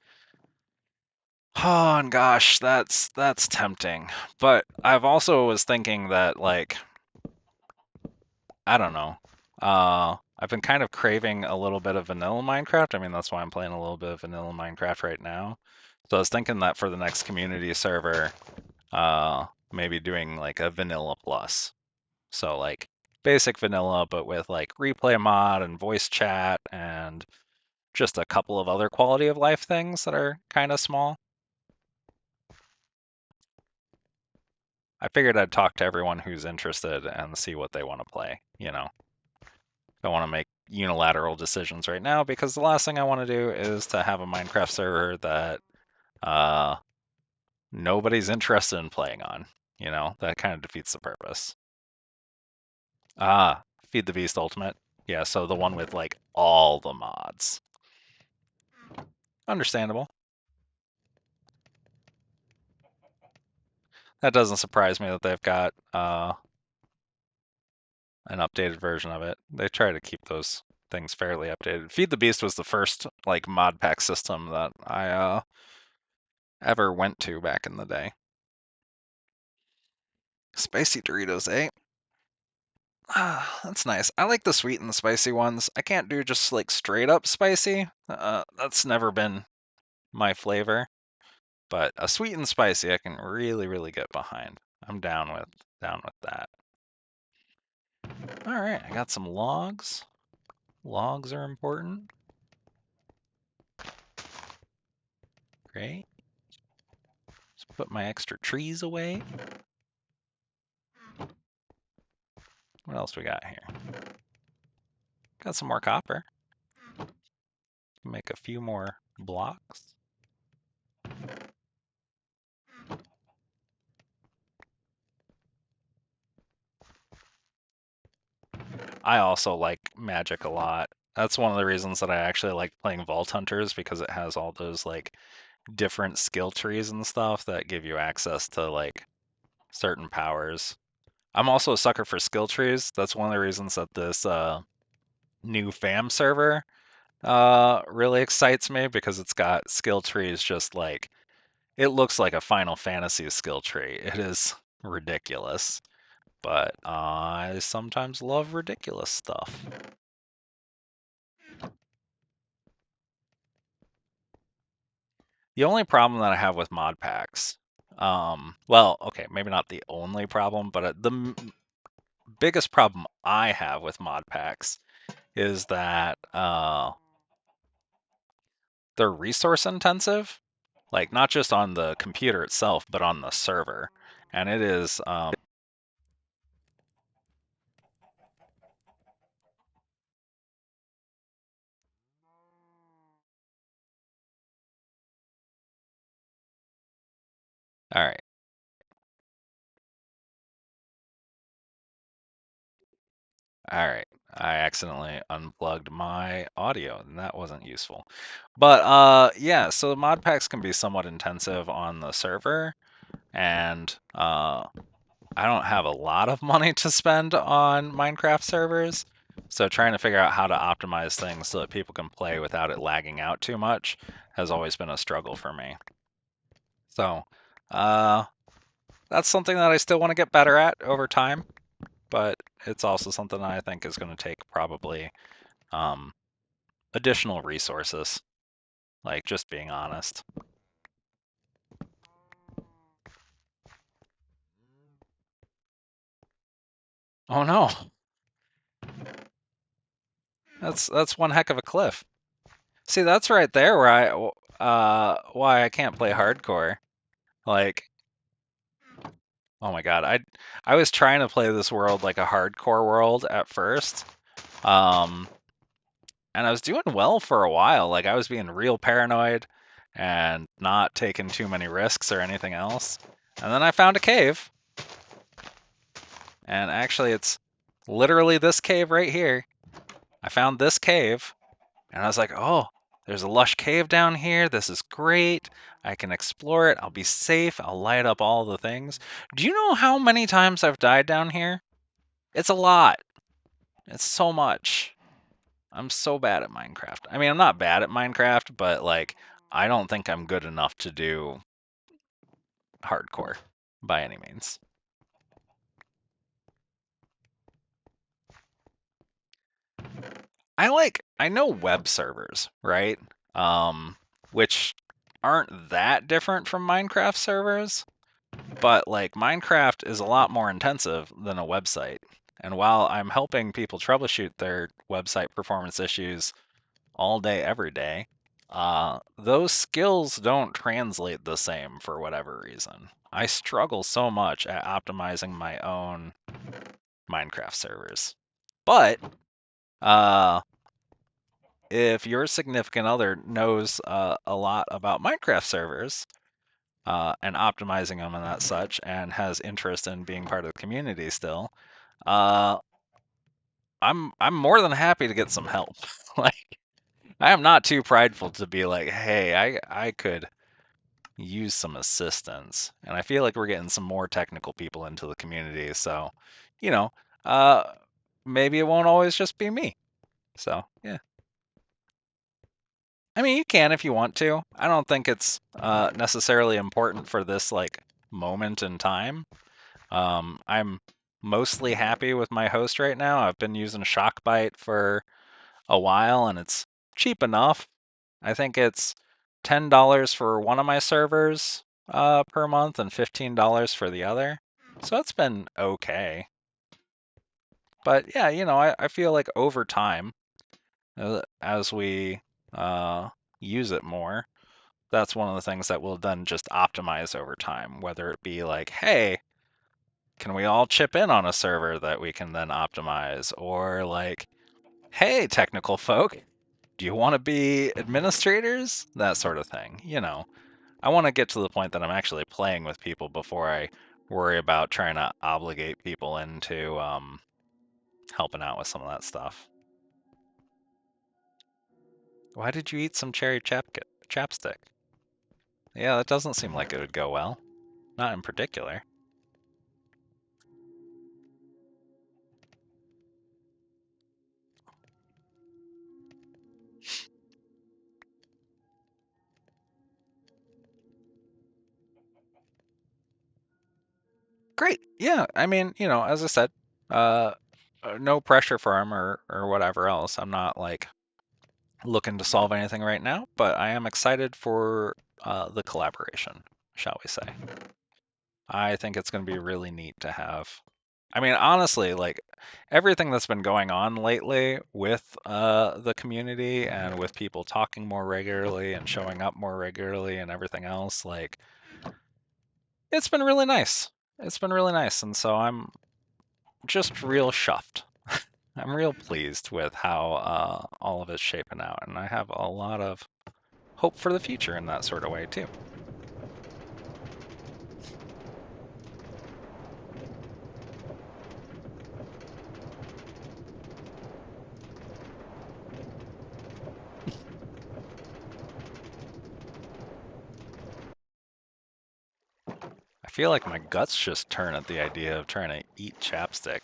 Oh, and gosh, that's tempting. But I've also was thinking that like I don't know. I've been kind of craving a little bit of vanilla Minecraft. I mean, that's why I'm playing a little bit of vanilla Minecraft right now. So I was thinking that for the next community server, maybe doing like a vanilla plus. So like basic vanilla, but with like replay mod and voice chat and just a couple of other quality of life things that are kind of small. I figured I'd talk to everyone who's interested and see what they want to play, you know. Don't want to make unilateral decisions right now because the last thing I want to do is to have a Minecraft server that uh, nobody's interested in playing on. You know, that kind of defeats the purpose. Ah, Feed the Beast Ultimate. Yeah, so the one with like all the mods. Understandable. That doesn't surprise me that they've got an updated version of it. They try to keep those things fairly updated. Feed the Beast was the first like mod pack system that I ever went to back in the day. Spicy Doritos, eh? Ah, that's nice. I like the sweet and the spicy ones. I can't do just like straight up spicy. That's never been my flavor. But a sweet and spicy I can really, really get behind. I'm down with that. All right, I got some logs. Logs are important. Great. Let's put my extra trees away. What else we got here? Got some more copper. Make a few more blocks. I also like magic a lot. That's one of the reasons that I actually like playing Vault Hunters because it has all those like different skill trees and stuff that give you access to like certain powers. I'm also a sucker for skill trees. That's one of the reasons that this new fam server really excites me because it's got skill trees just like it looks like a Final Fantasy skill tree. It is ridiculous, but I sometimes love ridiculous stuff. The only problem that I have with mod packs, well, okay, maybe not the only problem, but the biggest problem I have with mod packs is that they're resource intensive, like not just on the computer itself, but on the server. And it is, all right, all right. I accidentally unplugged my audio, and that wasn't useful. But yeah, so the mod packs can be somewhat intensive on the server, and I don't have a lot of money to spend on Minecraft servers, so trying to figure out how to optimize things so that people can play without it lagging out too much has always been a struggle for me. So, uh, that's something that I still want to get better at over time. but it's also something I think is going to take probably um, additional resources, like just being honest. Oh no, that's one heck of a cliff. See, that's right there where why I can't play hardcore. Like, oh my God, I was trying to play this world like a hardcore world at first. Um, and I was doing well for a while. Like I was being real paranoid and not taking too many risks or anything else. And then I found a cave, and actually it's literally this cave right here. I found this cave, and I was like, "Oh, there's a lush cave down here. This is great. I can explore it. I'll be safe. I'll light up all the things." Do you know how many times I've died down here? It's a lot. It's so much. I'm so bad at Minecraft. I mean, I'm not bad at Minecraft, but like, I don't think I'm good enough to do hardcore by any means. I know web servers, right? Um, which aren't that different from Minecraft servers, but like Minecraft is a lot more intensive than a website. And while I'm helping people troubleshoot their website performance issues all day, every day, those skills don't translate the same for whatever reason. I struggle so much at optimizing my own Minecraft servers. But uh, if your significant other knows a lot about Minecraft servers and optimizing them and that such, and has interest in being part of the community still, uh, I'm more than happy to get some help. Like I am not too prideful to be like, hey, I could use some assistance. And I feel like we're getting some more technical people into the community. So, you know, uh, maybe it won't always just be me. So, yeah. I mean, you can if you want to. I don't think it's necessarily important for this like moment in time. I'm mostly happy with my host right now. I've been using Shockbyte for a while and it's cheap enough. I think it's $10 for one of my servers per month and $15 for the other. So it's been okay. But yeah, I feel like over time, as we uh, use it more, that's one of the things that we'll then just optimize over time, whether it be like, hey, can we all chip in on a server that we can then optimize? Or like, hey, technical folk, do you want to be administrators? That sort of thing. I want to get to the point that I'm actually playing with people before I worry about trying to obligate people into helping out with some of that stuff. Why did you eat some cherry chapstick? Yeah, that doesn't seem like it would go well. Not in particular. Great. Yeah, I mean, as I said, uh, no pressure for him or whatever else. I'm not like looking to solve anything right now, but I am excited for the collaboration, shall we say. I think it's going to be really neat to have. I mean, honestly, like everything that's been going on lately with the community and with people talking more regularly and showing up more regularly and everything else, like it's been really nice. It's been really nice. And so I'm just real chuffed. I'm real pleased with how all of it's shaping out. And I have a lot of hope for the future in that sort of way, too. I feel like my guts just turn at the idea of trying to eat chapstick.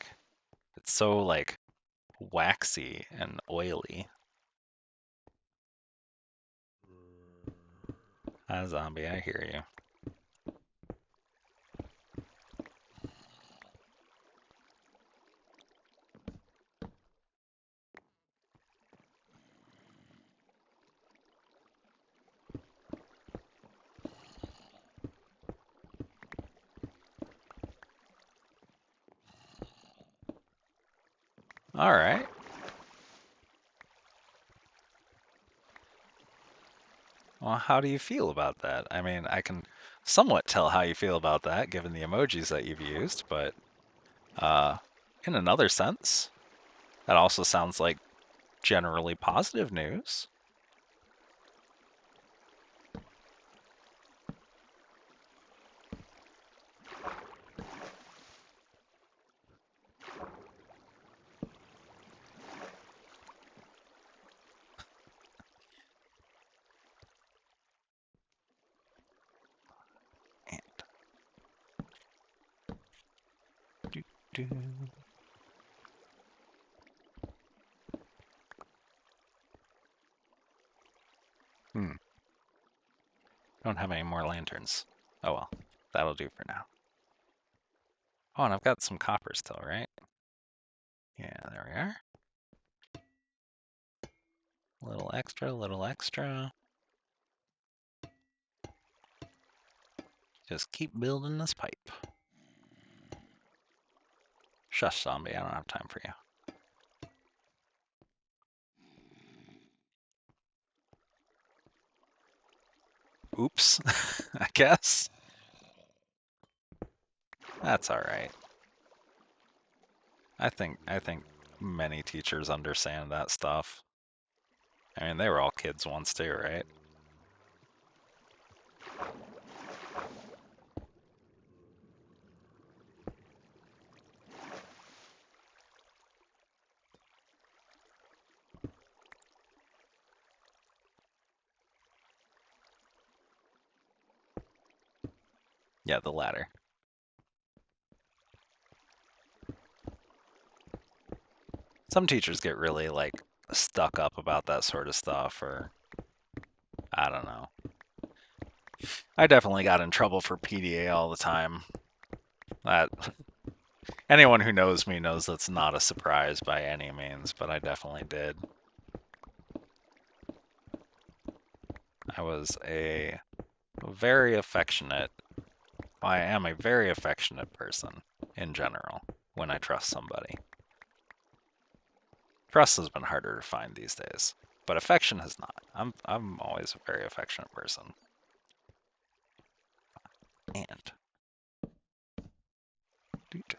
It's so like waxy and oily. Hi, zombie, I hear you. All right. Well, how do you feel about that? I mean, I can somewhat tell how you feel about that given the emojis that you've used, but uh, in another sense, that also sounds like generally positive news. And do, do. Hmm. Don't have any more lanterns. Oh well, that'll do for now. Oh, and I've got some copper still, right? Yeah, there we are. Little extra, little extra. Just keep building this pipe. Shush, zombie, I don't have time for you. Oops, I guess. That's all right. I think many teachers understand that stuff. I mean, they were all kids once too, right? Yeah, the latter. Some teachers get really like stuck up about that sort of stuff, or I don't know. I definitely got in trouble for PDA all the time. That anyone who knows me knows that's not a surprise by any means, but I definitely did. I was a very affectionate, I am a very affectionate person in general when I trust somebody. Trust has been harder to find these days, but affection has not. I'm always a very affectionate person. And dude,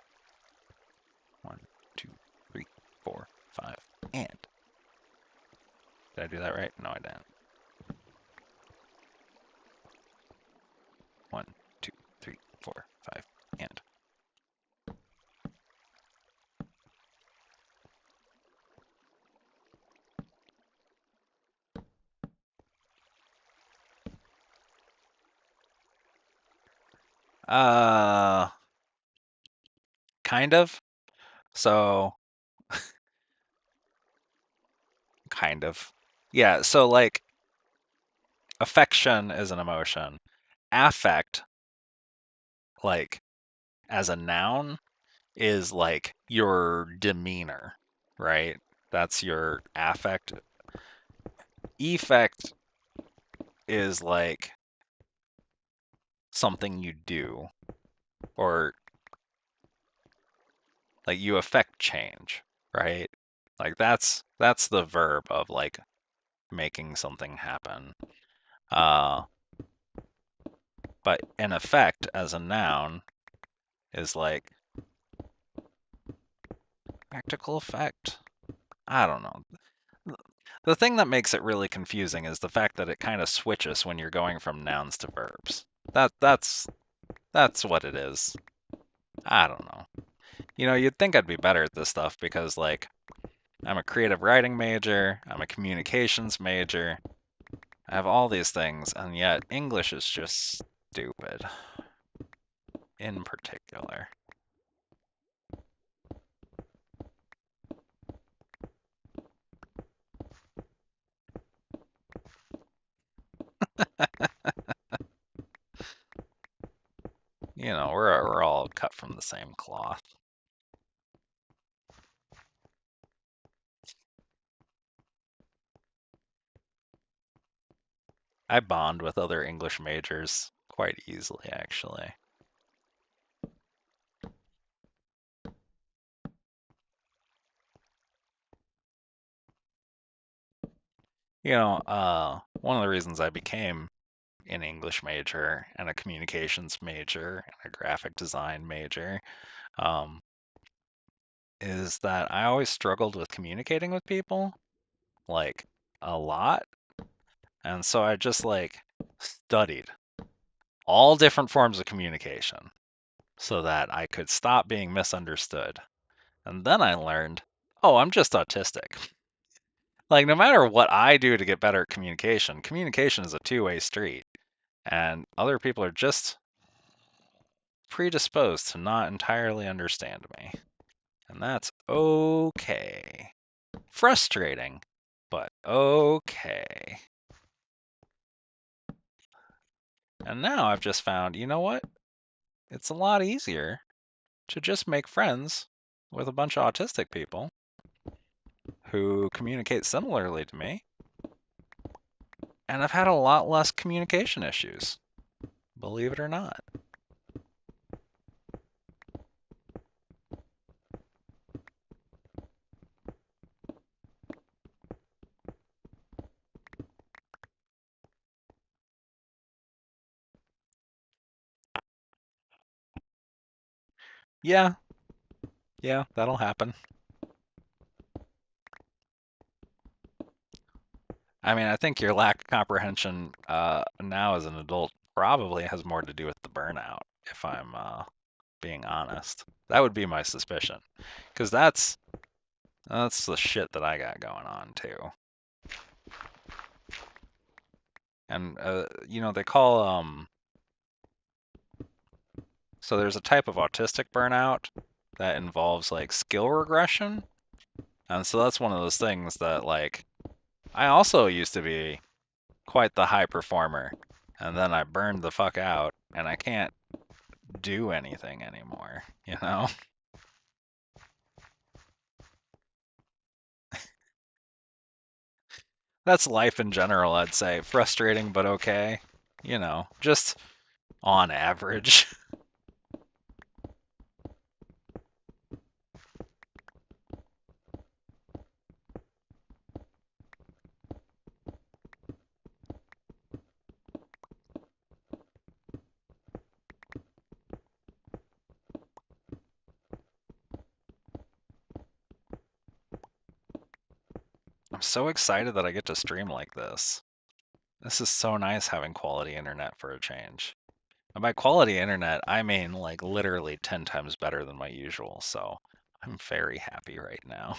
1, 2, 3, 4, 5, and did I do that right? No, I didn't. 1, 2, 3, 4, 5, and. Uh, kind of. So, kind of. Yeah, so like affection is an emotion. Affect, like as a noun, is like your demeanor, right? That's your affect. Effect is like something you do, or like you affect change, right? Like that's the verb of like making something happen. Uh, but an effect as a noun is like practical effect. I don't know. The thing that makes it really confusing is the fact that it kind of switches when you're going from nouns to verbs. That's what it is. I don't know. You'd think I'd be better at this stuff because like I'm a creative writing major, I'm a communications major. I have all these things, and yet English is just stupid in particular. We're all cut from the same cloth. I bond with other English majors quite easily, actually. one of the reasons I became an English major and a communications major and a graphic design major um, is that I always struggled with communicating with people, like a lot. And so I just like studied all different forms of communication so that I could stop being misunderstood. And then I learned, oh, I'm just autistic. Like, no matter what I do to get better at communication, communication is a two-way street. And other people are just predisposed to not entirely understand me. And that's okay. Frustrating, but okay. And now I've just found, you know what? It's a lot easier to just make friends with a bunch of autistic people who communicate similarly to me. And I've had a lot less communication issues, believe it or not. Yeah, yeah, that'll happen. I mean, I think your lack of comprehension now as an adult probably has more to do with the burnout, if I'm being honest. That would be my suspicion, because that's the shit that I got going on too. And they call so there's a type of autistic burnout that involves like skill regression, and so that's one of those things that like I also used to be quite the high performer, and then I burned the fuck out, and I can't do anything anymore, you know? That's life in general, I'd say. Frustrating, but okay. Just on average. I'm so excited that I get to stream like this. This is so nice having quality internet for a change. And by quality internet, I mean like literally 10 times better than my usual, so I'm very happy right now.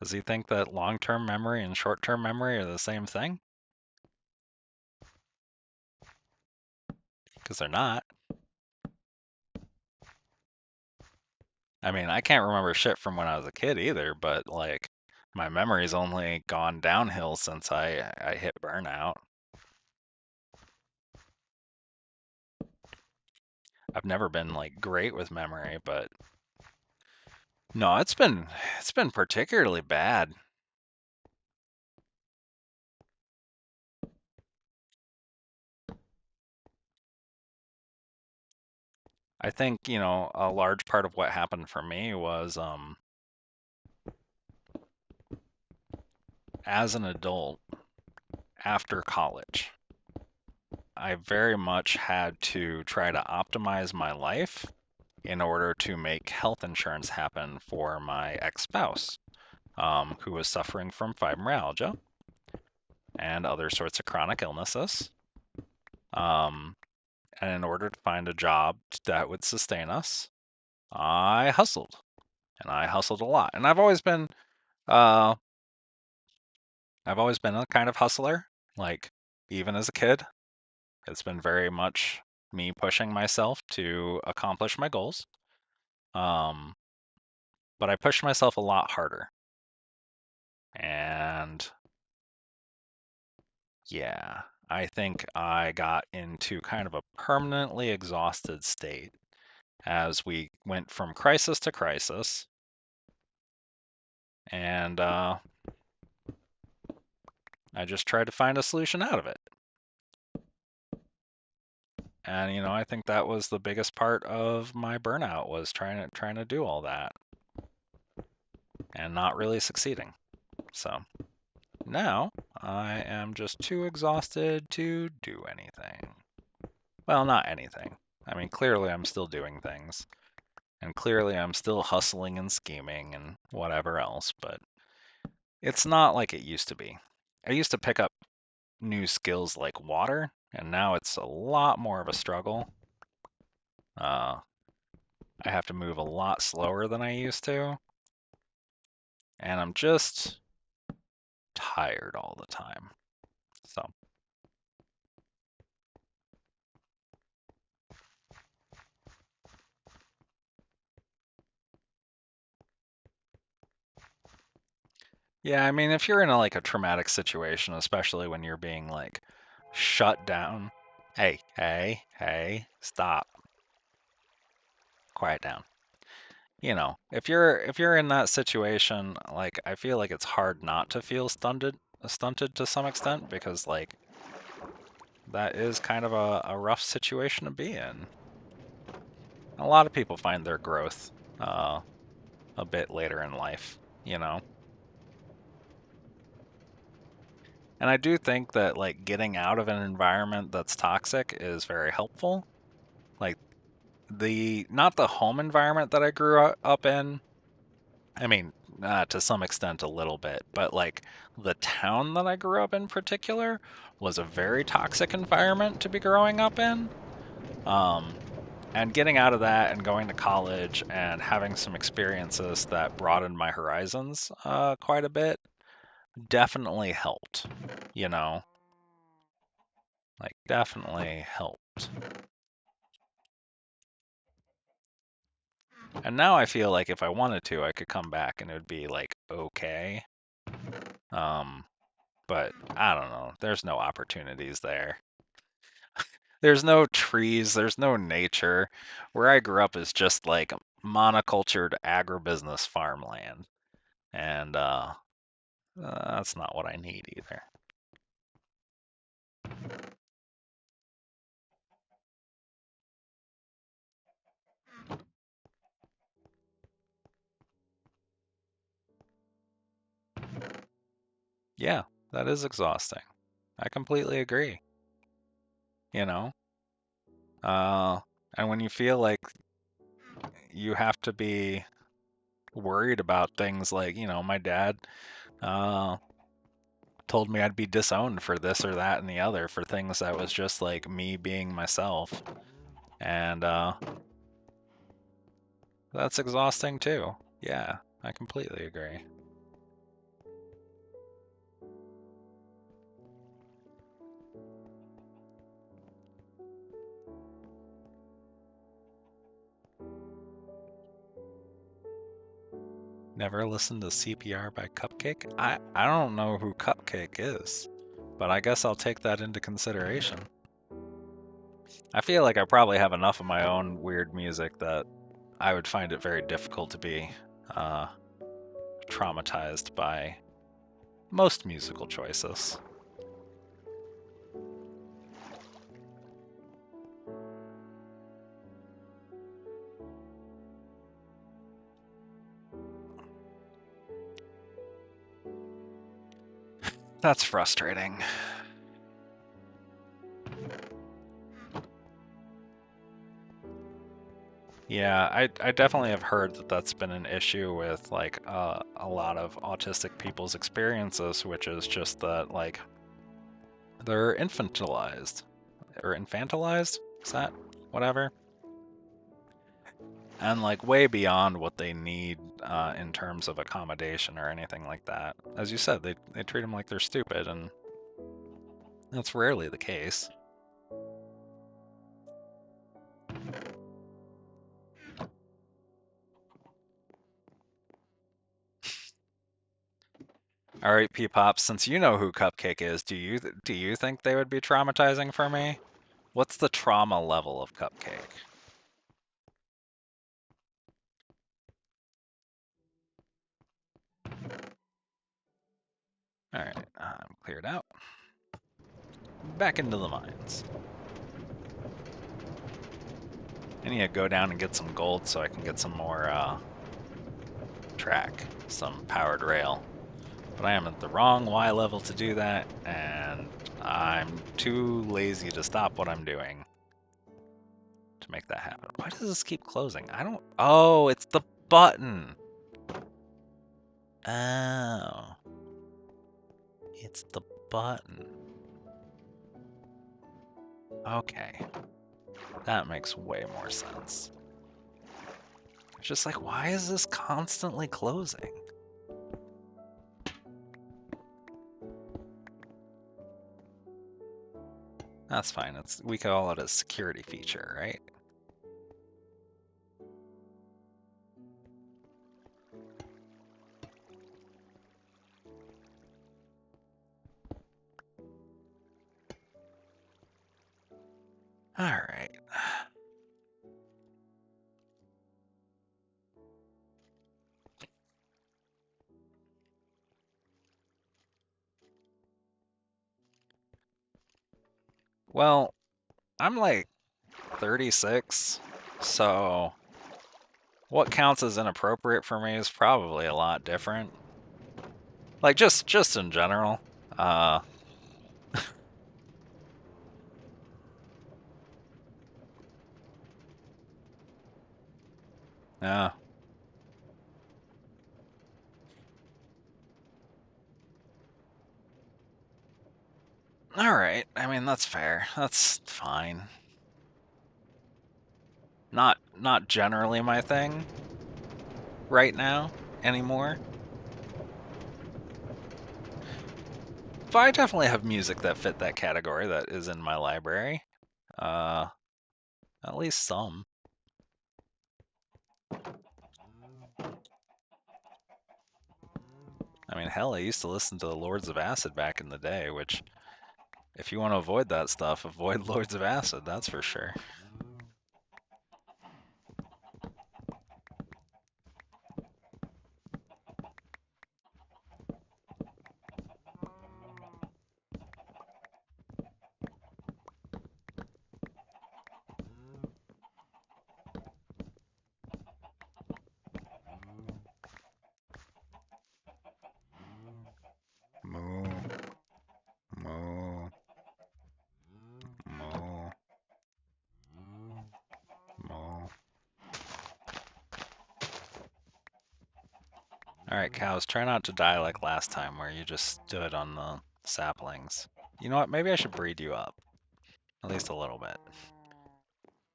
Does he think that long-term memory and short-term memory are the same thing? Because they're not. I mean, I can't remember shit from when I was a kid either, but like my memory's only gone downhill since I hit burnout. I've never been like great with memory, but no, it's been particularly bad. I think, a large part of what happened for me was as an adult after college, I very much had to try to optimize my life in order to make health insurance happen for my ex-spouse, who was suffering from fibromyalgia and other sorts of chronic illnesses. Um, and in order to find a job that would sustain us, I hustled, and I hustled a lot. And uh, I've always been a kind of hustler. Like even as a kid, it's been very much me pushing myself to accomplish my goals. Um, but I pushed myself a lot harder, and Yeah, I think I got into kind of a permanently exhausted state as we went from crisis to crisis, and I just tried to find a solution out of it. And I think that was the biggest part of my burnout was trying to do all that and not really succeeding. So now I am just too exhausted to do anything. Well, not anything. I mean, clearly I'm still doing things, and clearly I'm still hustling and scheming and whatever else, but it's not like it used to be. I used to pick up new skills like water, and now it's a lot more of a struggle. Uh, I have to move a lot slower than I used to, and I'm just tired all the time. So, yeah, I mean, if you're in a traumatic situation, especially when you're being shut down, hey, stop, quiet down. If you're in that situation, I feel like it's hard not to feel stunted to some extent because that is kind of a rough situation to be in. A lot of people find their growth uh, a bit later in life, you know. And I do think that getting out of an environment that's toxic is very helpful. Like the not the home environment that I grew up in. I mean, to some extent a little bit, but the town that I grew up in particular was a very toxic environment to be growing up in. Um, and getting out of that and going to college and having some experiences that broadened my horizons quite a bit definitely helped, you know, definitely helped. And now I feel like if I wanted to, I could come back and it would be okay. Um, but I don't know. There's no opportunities there. There's no trees, there's no nature. Where I grew up is just monocultured agribusiness farmland. And that's not what I need either. Yeah, that is exhausting. I completely agree, you know? Uh, and when you feel like you have to be worried about things my dad uh, told me I'd be disowned for this or that and the other for things that was just me being myself. And that's exhausting too. Yeah, I completely agree. Never listened to CPR by Cupcake? I don't know who Cupcake is, but I guess I'll take that into consideration. I feel like I probably have enough of my own weird music that I would find it very difficult to be uh, traumatized by most musical choices. That's frustrating. Yeah, I definitely have heard that that's been an issue with a lot of autistic people's experiences, which is just that they're infantilized or infantilized, is that whatever? And way beyond what they need in terms of accommodation or anything like that. As you said, they treat them like they're stupid, and that's rarely the case. All right, P-Pop, since you know who Cupcake is, do you think they would be traumatizing for me? What's the trauma level of Cupcake? All right, I'm cleared out. Back into the mines. I need to go down and get some gold so I can get some more track, some powered rail. But I am at the wrong Y level to do that, and I'm too lazy to stop what I'm doing to make that happen. Why does this keep closing? I don't... Oh, it's the button! Oh. It's the button. Okay. That makes way more sense. It's just like, why is this constantly closing? That's fine. We call it a security feature, right? All right. Well, I'm like 36, so what counts as inappropriate for me is probably a lot different. Like just in general. Uh, yeah. All right. I mean, that's fair. That's fine. Not generally my thing right now anymore. But I definitely have music that fit that category that is in my library. Uh, at least some. I mean, hell, I used to listen to the Lords of Acid back in the day, which, if you want to avoid that stuff, avoid Lords of Acid, that's for sure. Moo, moo, moo, moo. Alright, cows, try not to die like last time where you just stood on the saplings. You know what, maybe I should breed you up. At least a little bit.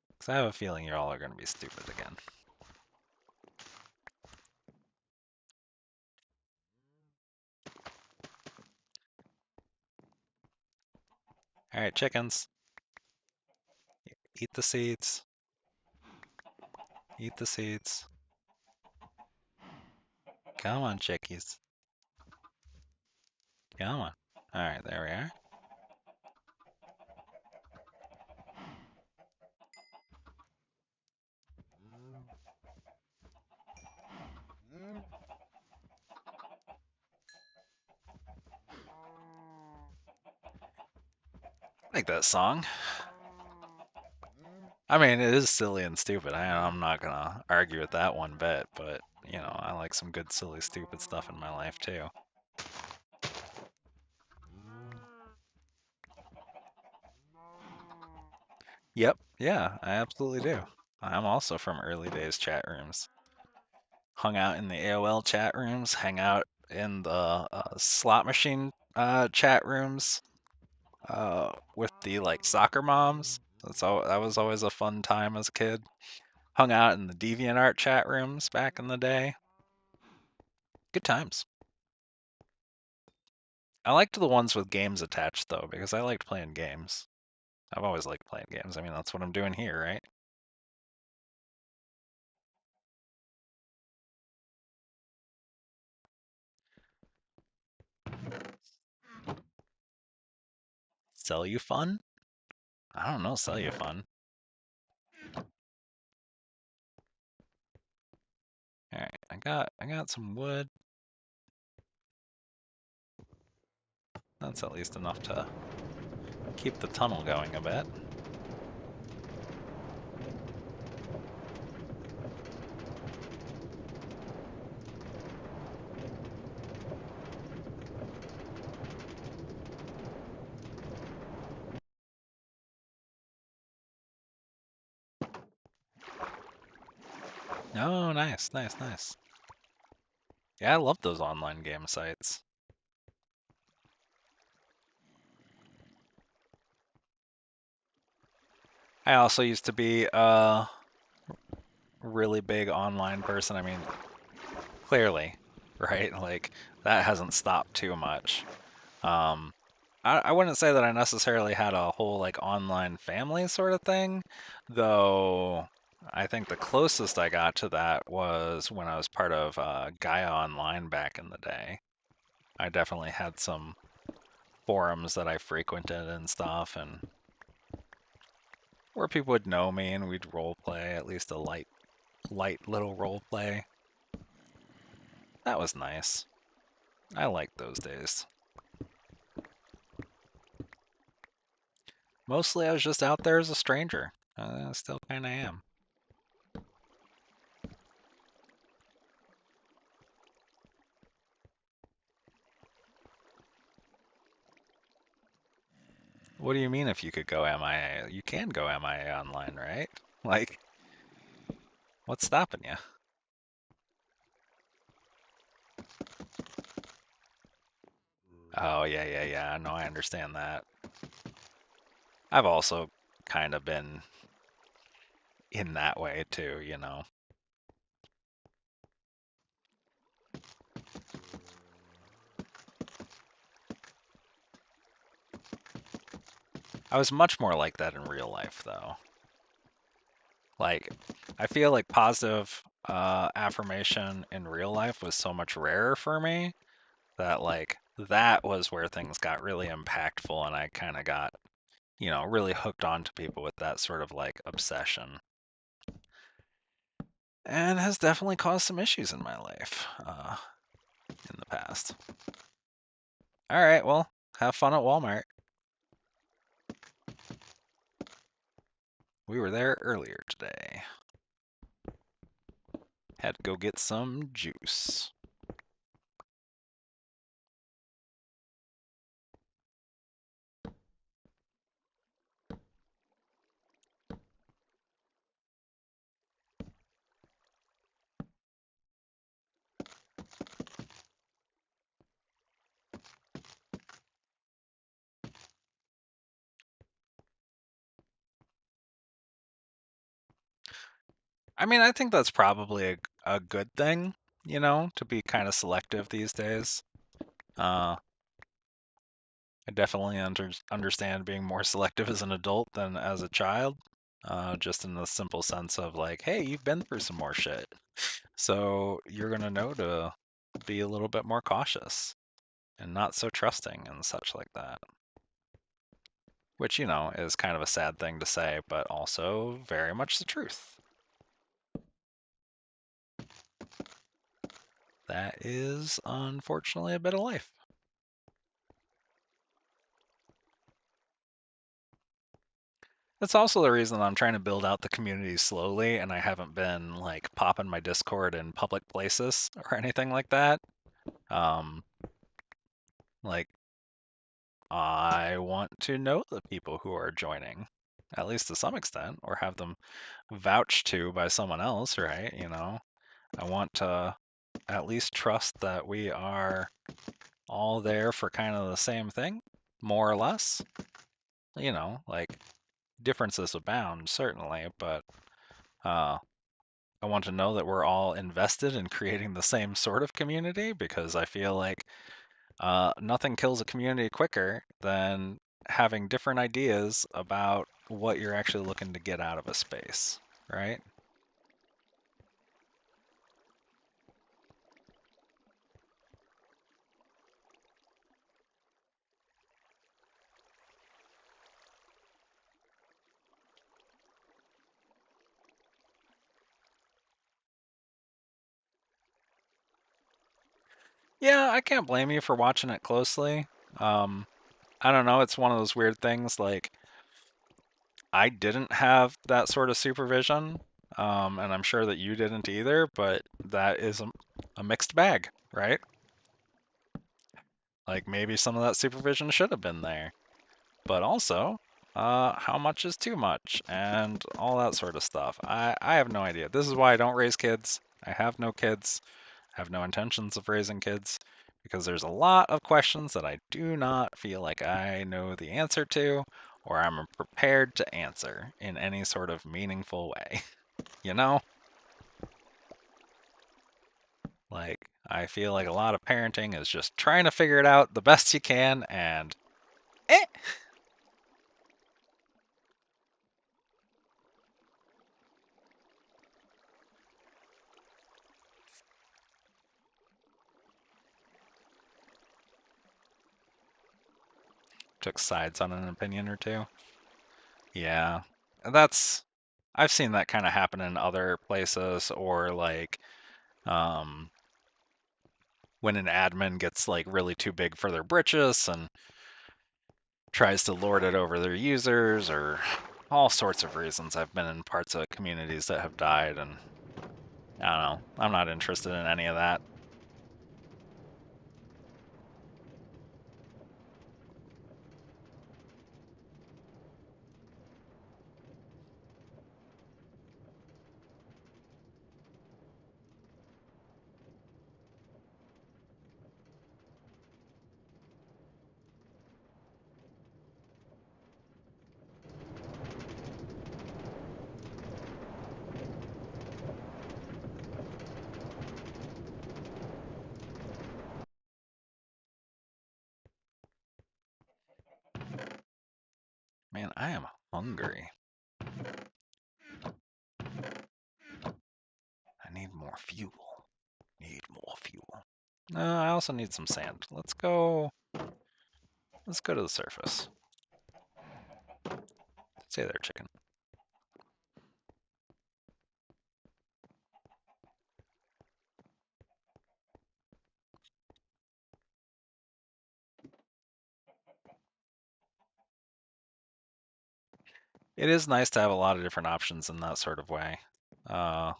Because I have a feeling you all are going to be stupid again. Alright, chickens. Eat the seeds. Eat the seeds. Come on, chickies. Come on. Alright, there we are. I like that song. I mean, it is silly and stupid. I'm not gonna argue with that one bit, but, you know, I like some good, silly, stupid stuff in my life, too. Yep, yeah, I absolutely do. I'm also from early days chat rooms. Hung out in the AOL chat rooms, hang out in the slot machine chat rooms with the like soccer moms. That was always a fun time as a kid. Hung out in the DeviantArt chat rooms back in the day. Good times. I liked the ones with games attached though, because I liked playing games. I've always liked playing games. I mean, that's what I'm doing here, right? Sell you fun? I don't know, sell you fun. Alright, I got some wood. That's at least enough to keep the tunnel going a bit. Oh, nice, nice, nice. Yeah, I love those online game sites. I also used to be a really big online person. I mean, clearly, right? Like, that hasn't stopped too much. Um, I wouldn't say that I necessarily had a whole like online family sort of thing, though I think the closest I got to that was when I was part of Gaia Online back in the day. I definitely had some forums that I frequented and stuff, and where people would know me and we'd role play, at least a light little role play. That was nice. I liked those days. Mostly I was just out there as a stranger. I still kind of am. What do you mean if you could go MIA? You can go MIA online, right? Like, what's stopping you? Oh, yeah, yeah, yeah. No, I understand that. I've also kind of been in that way too, you know. I was much more like that in real life, though. Like, I feel like positive affirmation in real life was so much rarer for me that, like, that was where things got really impactful, and I kind of got, you know, really hooked onto people with that sort of like obsession. And has definitely caused some issues in my life in the past. All right, well, have fun at Walmart. We were there earlier today. Had to go get some juice. I mean, I think that's probably a good thing, you know, to be kind of selective these days. Uh, I definitely understand being more selective as an adult than as a child, just in the simple sense of like, hey, you've been through some more shit. So you're going to know to be a little bit more cautious and not so trusting and such like that. Which, you know, is kind of a sad thing to say, but also very much the truth. That is unfortunately a bit of life. That's also the reason I'm trying to build out the community slowly, and I haven't been like popping my Discord in public places or anything like that. Um, like, I want to know the people who are joining, at least to some extent, or have them vouched to by someone else, right? You know, I want to at least trust that we are all there for kind of the same thing, more or less. You know, like differences abound, certainly, but uh, I want to know that we're all invested in creating the same sort of community because I feel like nothing kills a community quicker than having different ideas about what you're actually looking to get out of a space, right? Yeah, I can't blame you for watching it closely. Um, I don't know, it's one of those weird things like I didn't have that sort of supervision, and I'm sure that you didn't either, but that is a mixed bag, right? Like maybe some of that supervision should have been there, but also, how much is too much and all that sort of stuff. I have no idea. This is why I don't raise kids. I have no kids. I have no intentions of raising kids because there's a lot of questions that I do not feel like I know the answer to or I'm prepared to answer in any sort of meaningful way. You know? Like, I feel like a lot of parenting is just trying to figure it out the best you can and eh, took sides on an opinion or two. Yeah. That's I've seen that kind of happen in other places or like um when an admin gets like really too big for their britches and tries to lord it over their users or all sorts of reasons. I've been in parts of communities that have died and I don't know. I'm not interested in any of that. Man, I am hungry. I need more fuel. Need more fuel. I also need some sand. Let's go to the surface. Stay there, chicken. It is nice to have a lot of different options in that sort of way. Uh,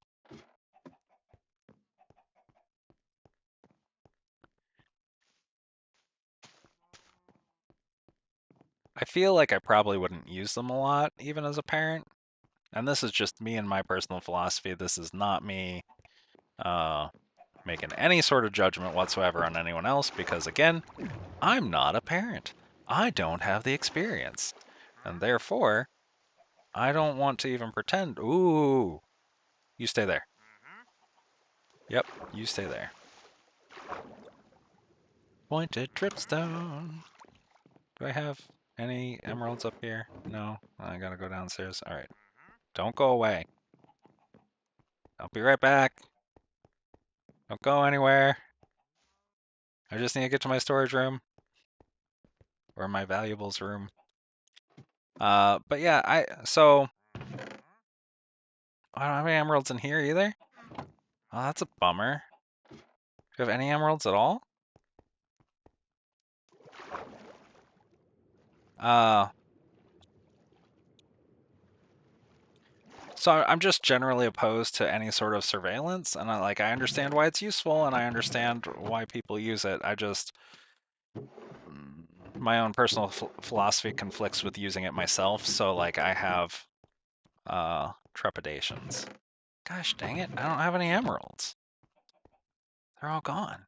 I feel like I probably wouldn't use them a lot, even as a parent. And this is just me and my personal philosophy. This is not me uh, making any sort of judgment whatsoever on anyone else because, again, I'm not a parent. I don't have the experience. And therefore, I don't want to even pretend. Ooh, you stay there. Yep, you stay there. Pointed dripstone. Do I have any emeralds up here? No, I gotta go downstairs. All right, don't go away. I'll be right back. Don't go anywhere. I just need to get to my storage room or my valuables room. But yeah, I don't have any emeralds in here either. Oh, that's a bummer. Do you have any emeralds at all? Uh, so I'm just generally opposed to any sort of surveillance, and I understand why it's useful, and I understand why people use it. I just my own personal philosophy conflicts with using it myself, so like I have trepidations. Gosh dang it, I don't have any emeralds. They're all gone.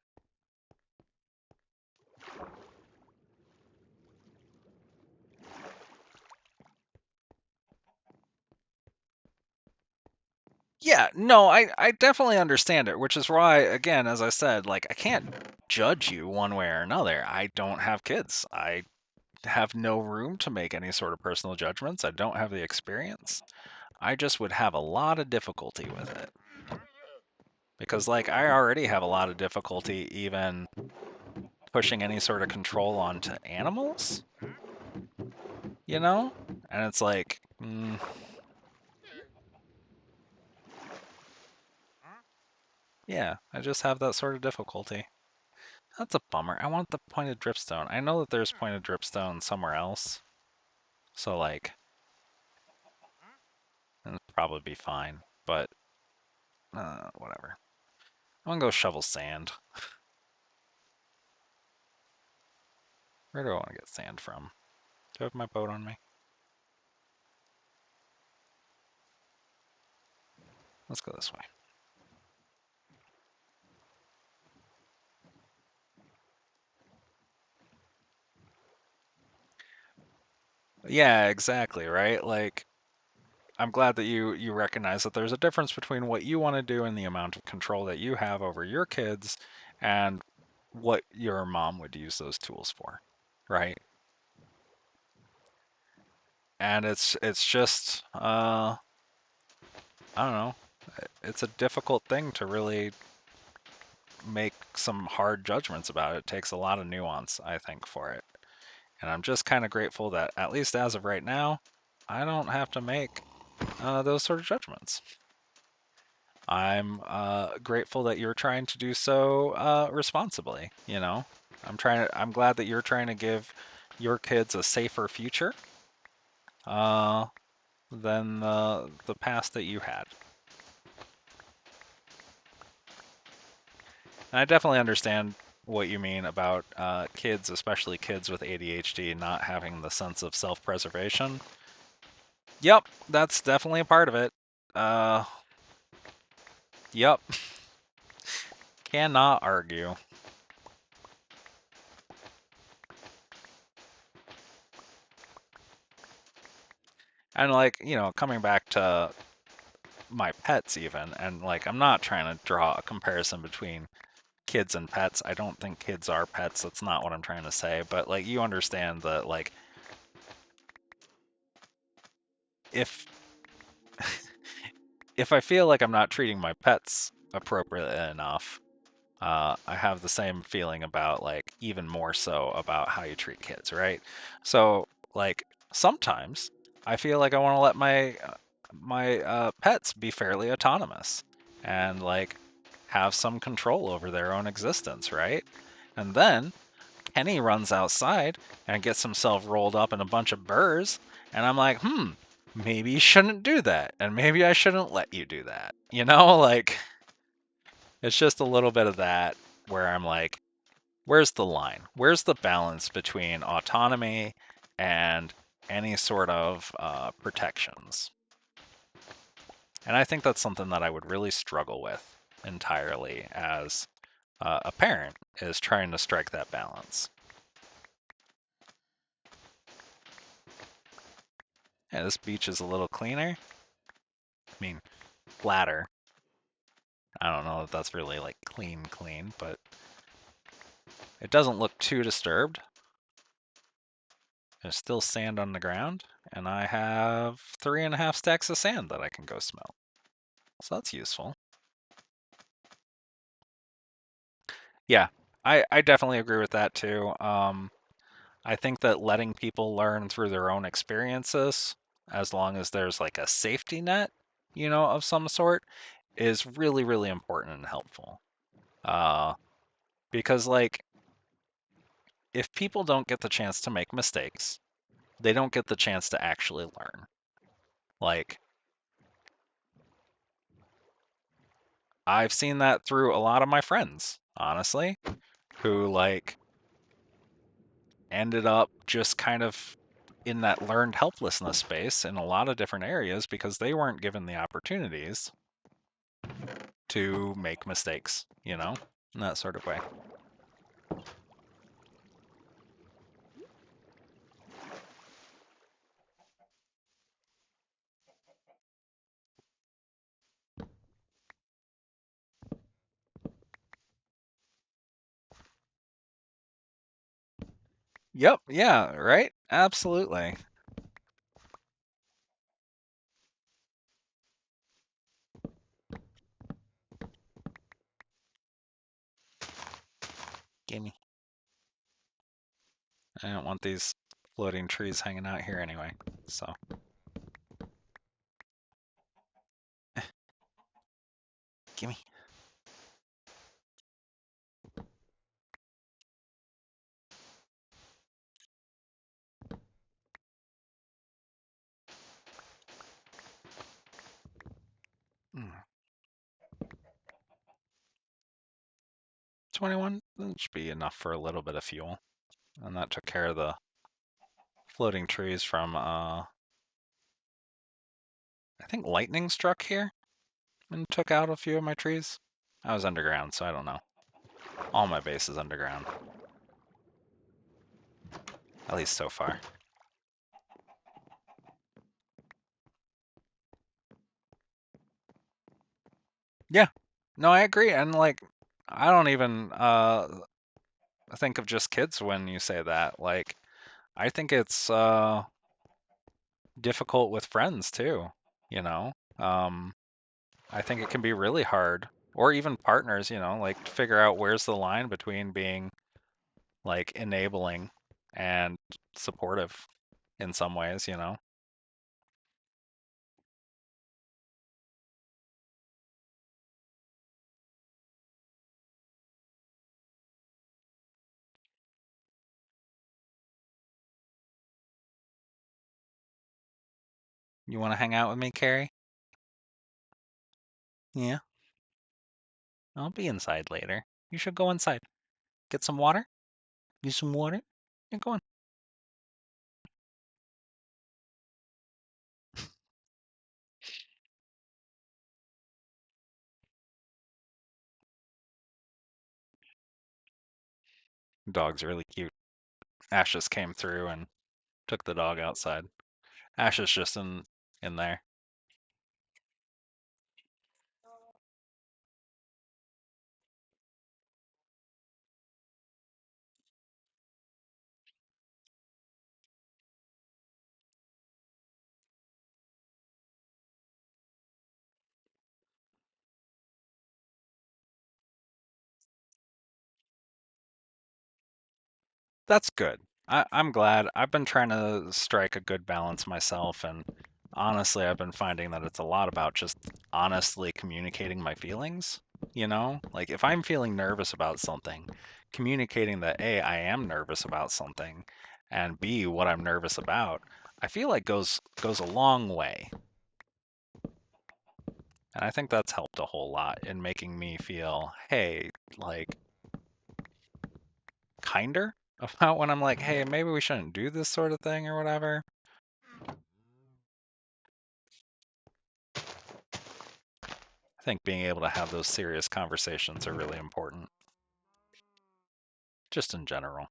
Yeah, no, I definitely understand it, which is why, again, as I said, like I can't judge you one way or another. I don't have kids. I have no room to make any sort of personal judgments. I don't have the experience. I just would have a lot of difficulty with it. Because like I already have a lot of difficulty even pushing any sort of control onto animals, you know? And it's like, yeah, I just have that sort of difficulty. That's a bummer. I want the pointed dripstone. I know that there's pointed dripstone somewhere else, so like, it'll probably be fine. But whatever. I'm gonna go shovel sand. Where do I want to get sand from? Do I have my boat on me? Let's go this way. Yeah, exactly, right? Like, I'm glad that you recognize that there's a difference between what you want to do and the amount of control that you have over your kids and what your mom would use those tools for, right? And it's just I don't know, it's a difficult thing to really make some hard judgments about. It takes a lot of nuance, I think, for it. And I'm just kind of grateful that at least as of right now, I don't have to make those sort of judgments. I'm grateful that you're trying to do so responsibly. I'm glad that you're trying to give your kids a safer future uh, than the past that you had. And I definitely understand what you mean about kids, especially kids with ADHD, not having the sense of self-preservation. Yep, that's definitely a part of it. Uh, yep, cannot argue. And like, coming back to my pets even, and like, I'm not trying to draw a comparison between kids and pets. I don't think kids are pets. That's not what I'm trying to say. But like, you understand that like, if if I feel like I'm not treating my pets appropriately enough, I have the same feeling about like even more so about how you treat kids, right? So like sometimes I feel like I want to let my pets be fairly autonomous and like have some control over their own existence, right? And then Kenny runs outside and gets himself rolled up in a bunch of burrs, and I'm like, maybe you shouldn't do that, and maybe I shouldn't let you do that. Like it's just a little bit of that where I'm like, where's the line? Where's the balance between autonomy and any sort of protections? And I think that's something that I would really struggle with entirely as a parent is trying to strike that balance. Yeah, this beach is a little cleaner. I mean, flatter. I don't know if that's really like clean, but it doesn't look too disturbed. There's still sand on the ground, and I have 3.5 stacks of sand that I can go smelt. So that's useful. Yeah, I definitely agree with that too. I think that letting people learn through their own experiences, as long as there's like a safety net, of some sort, is really, really important and helpful. Uh, because like if people don't get the chance to make mistakes, they don't get the chance to actually learn. Like I've seen that through a lot of my friends, honestly, who like ended up just kind of in that learned helplessness space in a lot of different areas because they weren't given the opportunities to make mistakes, in that sort of way. Yep, yeah, right? Absolutely. Gimme. I don't want these floating trees hanging out here anyway. So, gimme. Mm. 21? That should be enough for a little bit of fuel. And that took care of the floating trees from, I think lightning struck here and took out a few of my trees. I was underground, so I don't know. All my base is underground, at least so far. Yeah, no, I agree. And like, I don't even think of just kids when you say that. Like, I think it's difficult with friends too, you know? Um, I think it can be really hard, or even partners, like to figure out where's the line between being like enabling and supportive in some ways. You want to hang out with me, Carrie? Yeah, I'll be inside later. You should go inside. Get some water? Need some water? Yeah, go on. Dog's really cute. Ash just came through and took the dog outside. Ash is just in there. That's good. I'm glad. I've been trying to strike a good balance myself, and honestly, I've been finding that it's a lot about just honestly communicating my feelings. Like if I'm feeling nervous about something, communicating that A, I am nervous about something, and B, what I'm nervous about, I feel like goes a long way. And I think that's helped a whole lot in making me feel, hey, like kinder about when I'm like, hey, maybe we shouldn't do this sort of thing or whatever. I think being able to have those serious conversations are really important, just in general.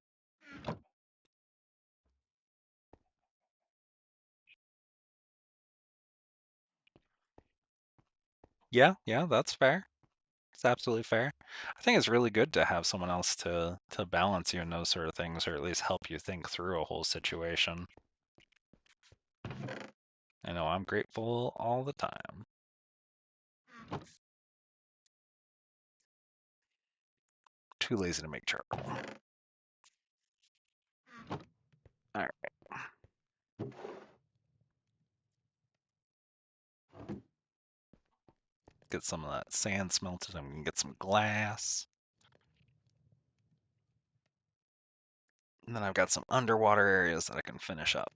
Yeah, yeah, that's fair. It's absolutely fair. I think it's really good to have someone else to balance you in those sort of things, or at least help you think through a whole situation. I know I'm grateful all the time. Too lazy to make charcoal. All right, get some of that sand smelted. I'm gonna get some glass. And then I've got some underwater areas that I can finish up.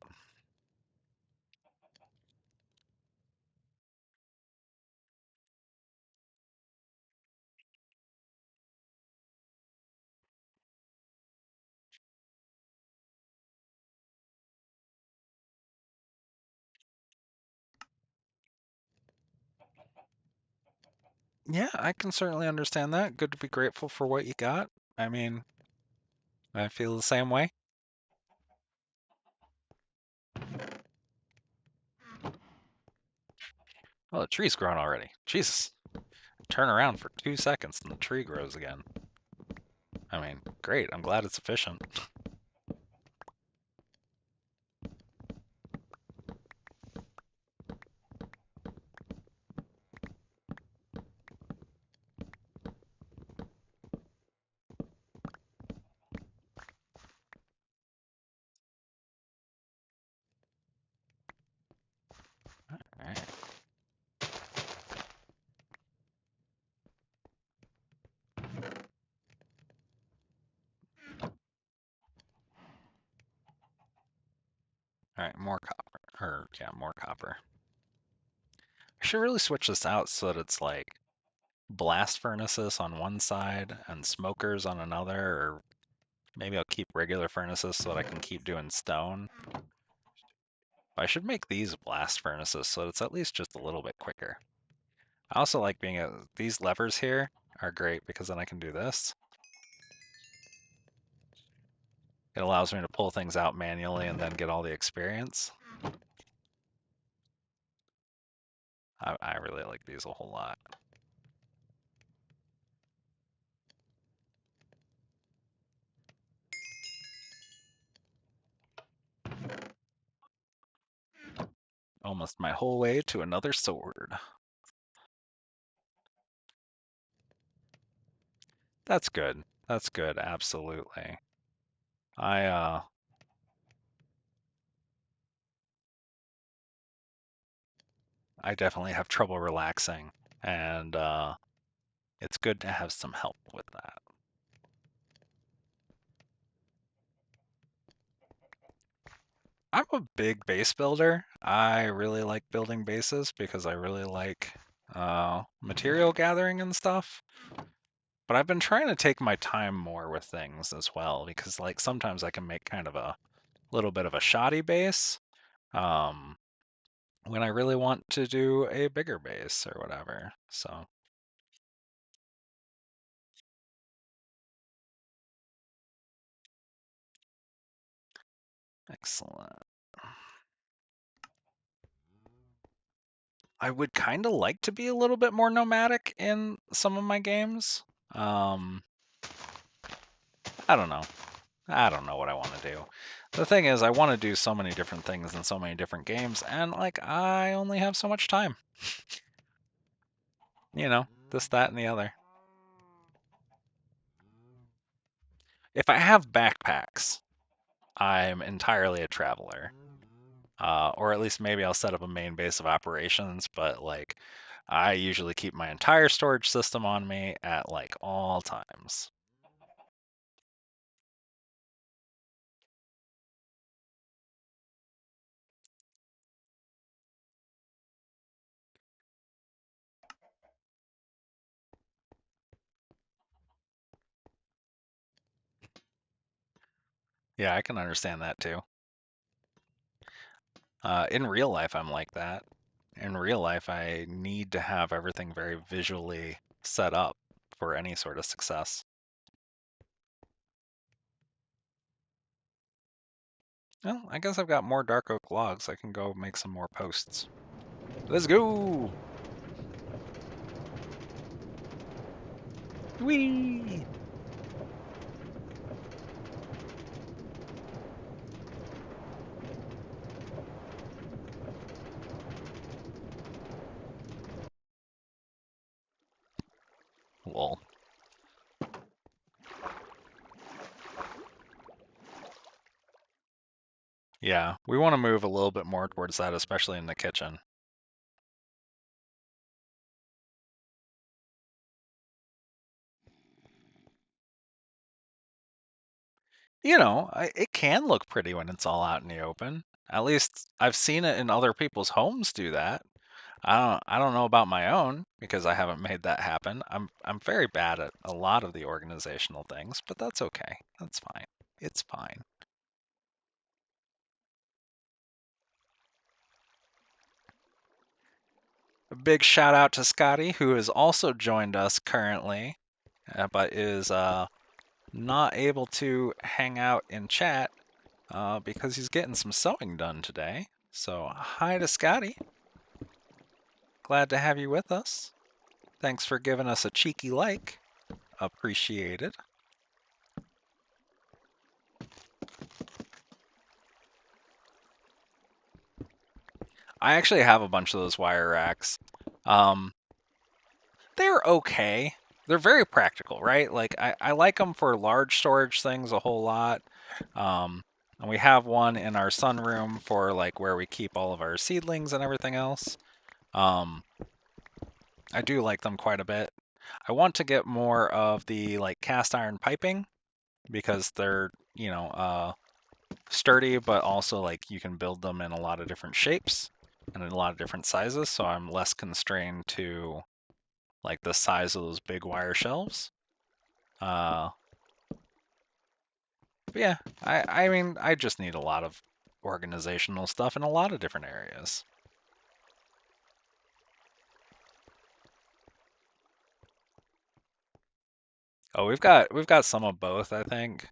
Yeah, I can certainly understand that. Good to be grateful for what you got. I mean, I feel the same way. Oh, the tree's grown already. Jesus. Turn around for 2 seconds and the tree grows again. I mean, great. I'm glad it's efficient. All right. All right, more copper. Or, yeah, more copper. I should really switch this out so that it's like blast furnaces on one side and smokers on another, or maybe I'll keep regular furnaces so that I can keep doing stone. But I should make these blast furnaces so that it's at least just a little bit quicker. I also like these levers here are great because then I can do this. It allows me to pull things out manually and then get all the experience. I really like these a whole lot. Almost my whole way to another sword. That's good. That's good, absolutely. I I definitely have trouble relaxing, and it's good to have some help with that. I'm a big base builder. I really like building bases because I really like material gathering and stuff. But I've been trying to take my time more with things as well because like sometimes I can make kind of a little bit of a shoddy base um, when I really want to do a bigger base or whatever. So excellent. I would kind of like to be a little bit more nomadic in some of my games. Um, I don't know. I don't know what I want to do. The thing is, I want to do so many different things in so many different games, and like I only have so much time. You know, this, that, and the other. If I have backpacks, I'm entirely a traveler. Or at least maybe I'll set up a main base of operations, but like I usually keep my entire storage system on me at like all times. Yeah, I can understand that too. In real life, I'm like that. In real life, I need to have everything very visually set up for any sort of success. Well, I guess I've got more dark oak logs. I can go make some more posts. Let's go! Whee! Lol. Yeah, we want to move a little bit more towards that, especially in the kitchen. It can look pretty when it's all out in the open. At least I've seen it in other people's homes do that. I don't know about my own because I haven't made that happen. I'm very bad at a lot of the organizational things, but that's okay. That's fine. It's fine. A big shout out to Scotty, who has also joined us currently, but is not able to hang out in chat because he's getting some sewing done today. So, hi to Scotty. Glad to have you with us. Thanks for giving us a cheeky like. Appreciated. I actually have a bunch of those wire racks. Um, they're okay. They're very practical, right? Like I like them for large storage things a whole lot. And we have one in our sunroom for like where we keep all of our seedlings and everything else. Um, I do like them quite a bit. I want to get more of the like cast iron piping because they're, sturdy, but also like you can build them in a lot of different shapes. and in a lot of different sizes, so I'm less constrained to like the size of those big wire shelves. Uh, but yeah, I mean, I just need a lot of organizational stuff in a lot of different areas. Oh, we've got some of both, I think.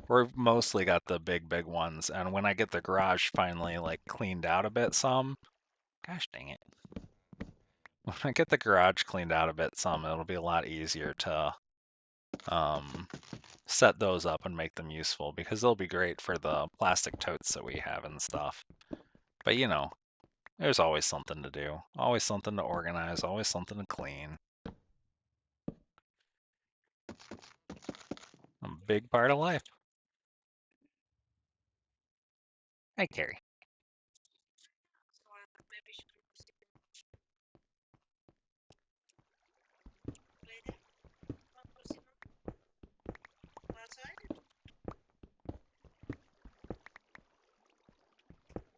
We've mostly got the big ones, and when I get the garage finally like cleaned out a bit some, gosh dang it. When I get the garage cleaned out a bit some, it'll be a lot easier to um set those up and make them useful because they'll be great for the plastic totes that we have and stuff. But there's always something to do, always something to organize, always something to clean. A big part of life. Hi, Carrie.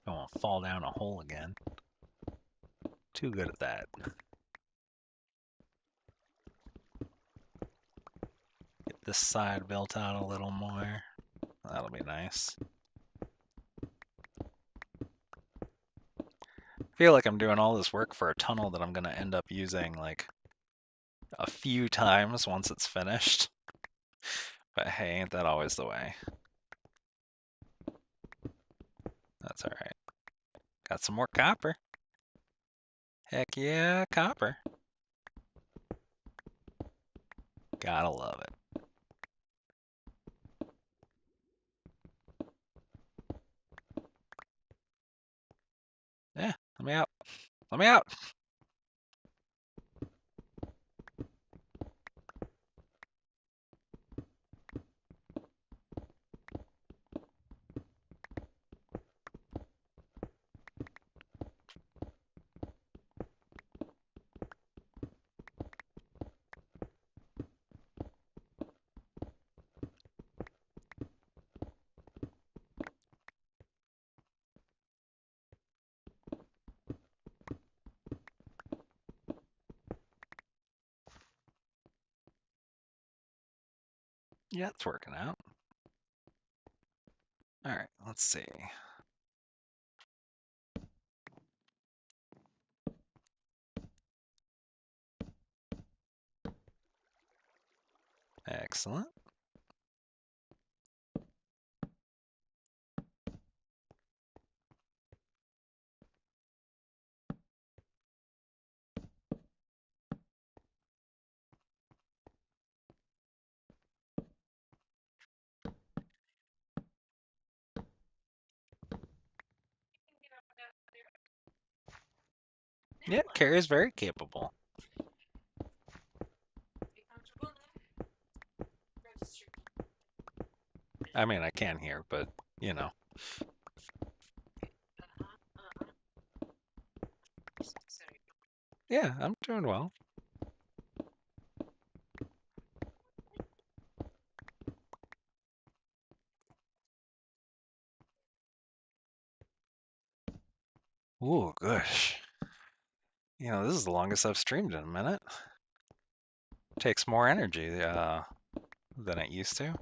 Don't want to fall down a hole again. Too good at that. Get this side built out a little more. That'll be nice. I feel like I'm doing all this work for a tunnel that I'm going to end up using like a few times once it's finished. But hey, ain't that always the way? That's all right. Got some more copper. Heck yeah, copper. Gotta love it. Yeah, let me out. Let me out. Yeah, it's working out. All right, let's see. Excellent. Yeah, Carrie's very capable. I mean, I can hear, but you know. Yeah, I'm doing well. Ooh, gosh. This is the longest I've streamed in a minute. Takes more energy than it used to.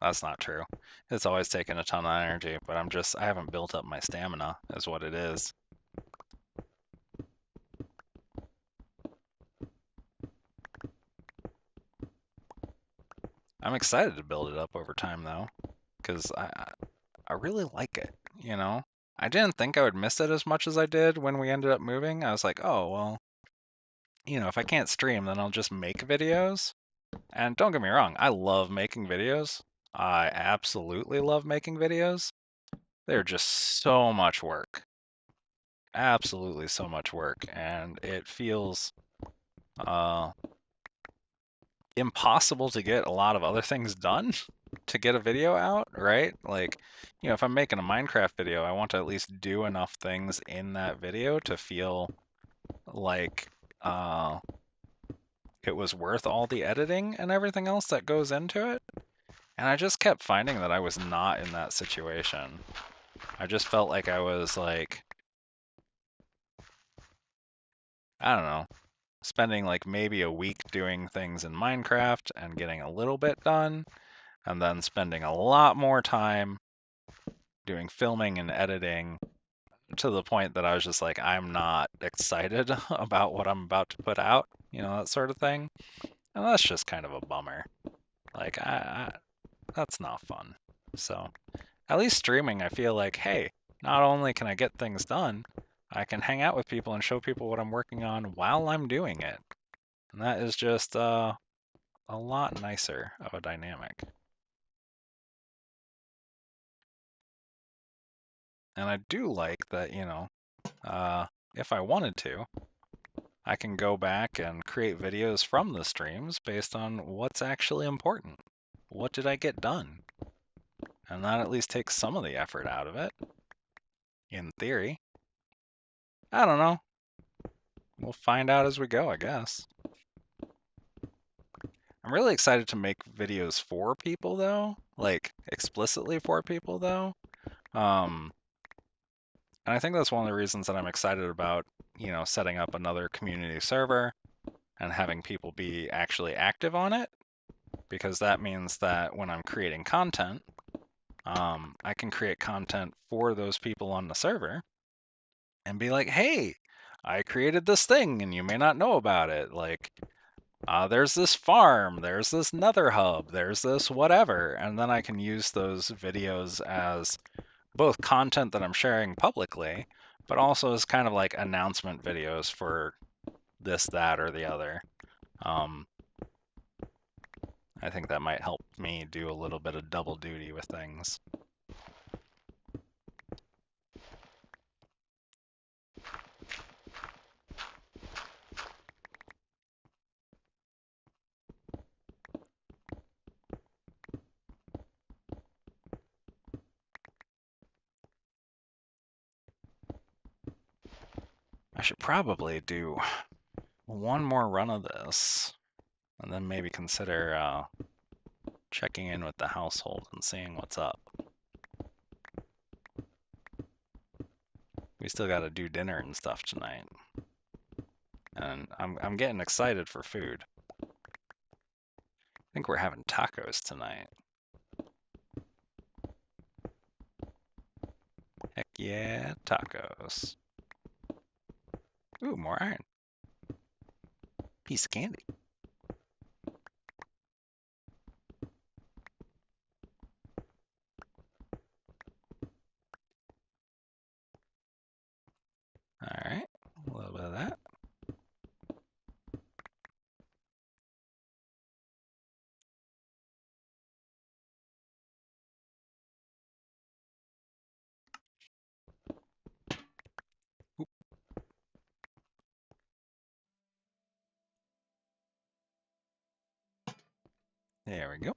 That's not true. It's always taken a ton of energy, but I haven't built up my stamina, is what it is. I'm excited to build it up over time, though, because I really like it. I didn't think I would miss it as much as I did when we ended up moving. I was like, oh, well, if I can't stream, then I'll just make videos. And don't get me wrong, I love making videos. I absolutely love making videos. They're just so much work. Absolutely so much work. And it feels uh, impossible to get a lot of other things done to get a video out, right? Like, if I'm making a Minecraft video, I want to at least do enough things in that video to feel like uh, it was worth all the editing and everything else that goes into it. And I just kept finding that I was not in that situation. I just felt like I was like I don't know, spending like maybe a week doing things in Minecraft and getting a little bit done, and then spending a lot more time doing filming and editing to the point that I was just like, I'm not excited about what I'm about to put out, that sort of thing. And that's just kind of a bummer. Like, that's not fun. So, at least streaming, I feel like, hey, not only can I get things done, I can hang out with people and show people what I'm working on while I'm doing it. And that is just a lot nicer of a dynamic. And I do like that, if I wanted to, I can go back and create videos from the streams based on what's actually important. What did I get done? And that at least takes some of the effort out of it, in theory. I don't know. We'll find out as we go, I guess. I'm really excited to make videos for people, though. Like, explicitly for people, though. And I think that's one of the reasons that I'm excited about, setting up another community server and having people be actually active on it, because that means that when I'm creating content, I can create content for those people on the server and be like, hey, I created this thing and you may not know about it. Like, there's this farm, there's this nether hub, there's this whatever. And then I can use those videos as both content that I'm sharing publicly, but also as kind of like announcement videos for this, that, or the other. Um, I think that might help me do a little bit of double duty with things. I should probably do one more run of this and then maybe consider checking in with the household and seeing what's up. We still got to do dinner and stuff tonight. And I'm getting excited for food. I think we're having tacos tonight. Heck yeah, tacos. Ooh, more iron. Piece of candy. All right, a little bit of that. Oop. There we go.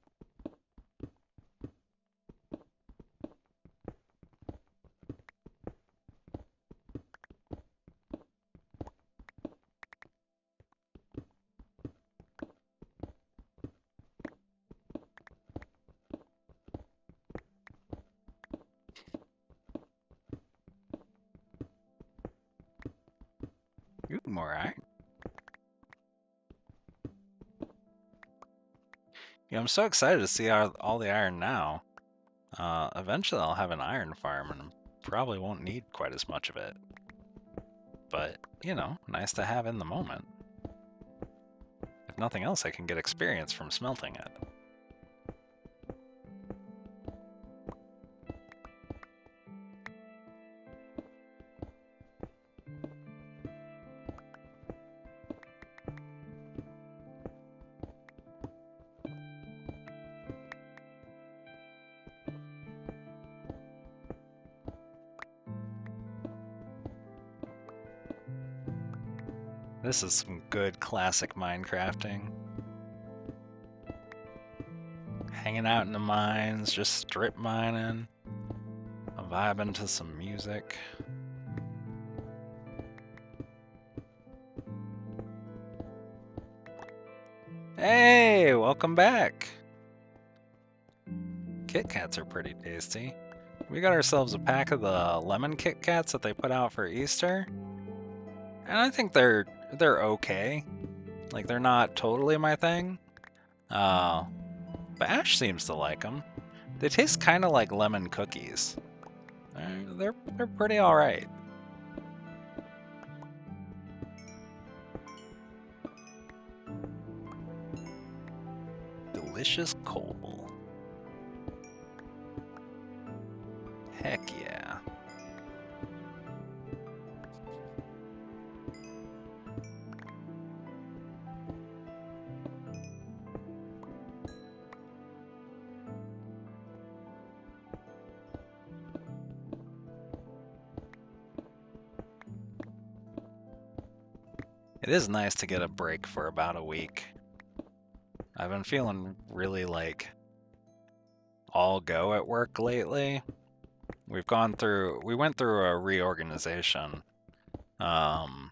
Ooh, more iron. Yeah, I'm so excited to see all the iron now. Eventually I'll have an iron farm and probably won't need quite as much of it. But, nice to have in the moment. If nothing else, I can get experience from smelting it. This is some good classic Minecrafting. Hanging out in the mines, just strip mining, vibing to some music. Hey, welcome back. Kit Kats are pretty tasty. We got ourselves a pack of the lemon Kit Kats that they put out for Easter. And I think they're they're okay. Like they're not totally my thing. Uh, but Ash seems to like them. They taste kind of like lemon cookies. They're pretty all right. Delicious coal. Heck yeah. It is nice to get a break for about a week. I've been feeling really like all go at work lately. We went through a reorganization um,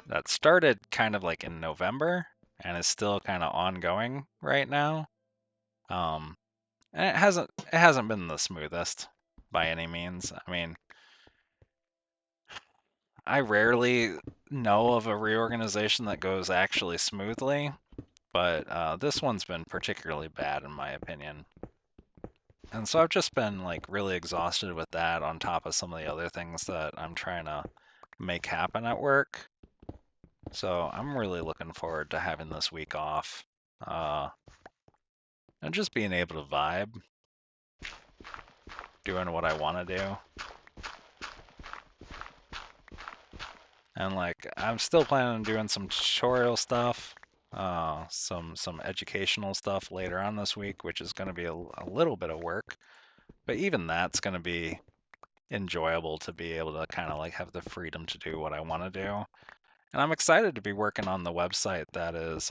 that started kind of like in November and is still kind of ongoing right now. Um, and it hasn't been the smoothest by any means. I mean, I rarely know of a reorganization that goes actually smoothly, but this one's been particularly bad in my opinion. And so I've just been like really exhausted with that on top of some of the other things that I'm trying to make happen at work. So I'm really looking forward to having this week off uh, and just being able to vibe, doing what I want to do. And like I'm still planning on doing some tutorial stuff, some educational stuff later on this week, which is going to be a little bit of work, but even that's going to be enjoyable to be able to kind of like have the freedom to do what I want to do. And I'm excited to be working on the website that is,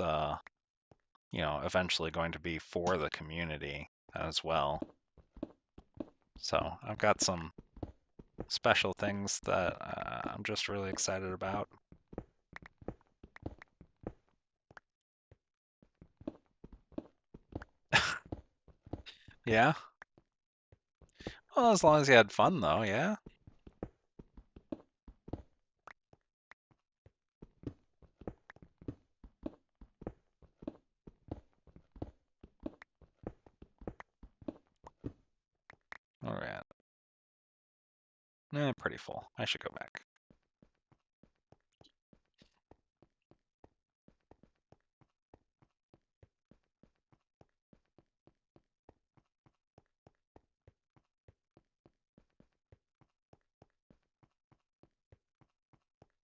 eventually going to be for the community as well. So I've got some special things that I'm just really excited about. Yeah. Well, as long as you had fun, though, yeah. All right. Pretty full. I should go back.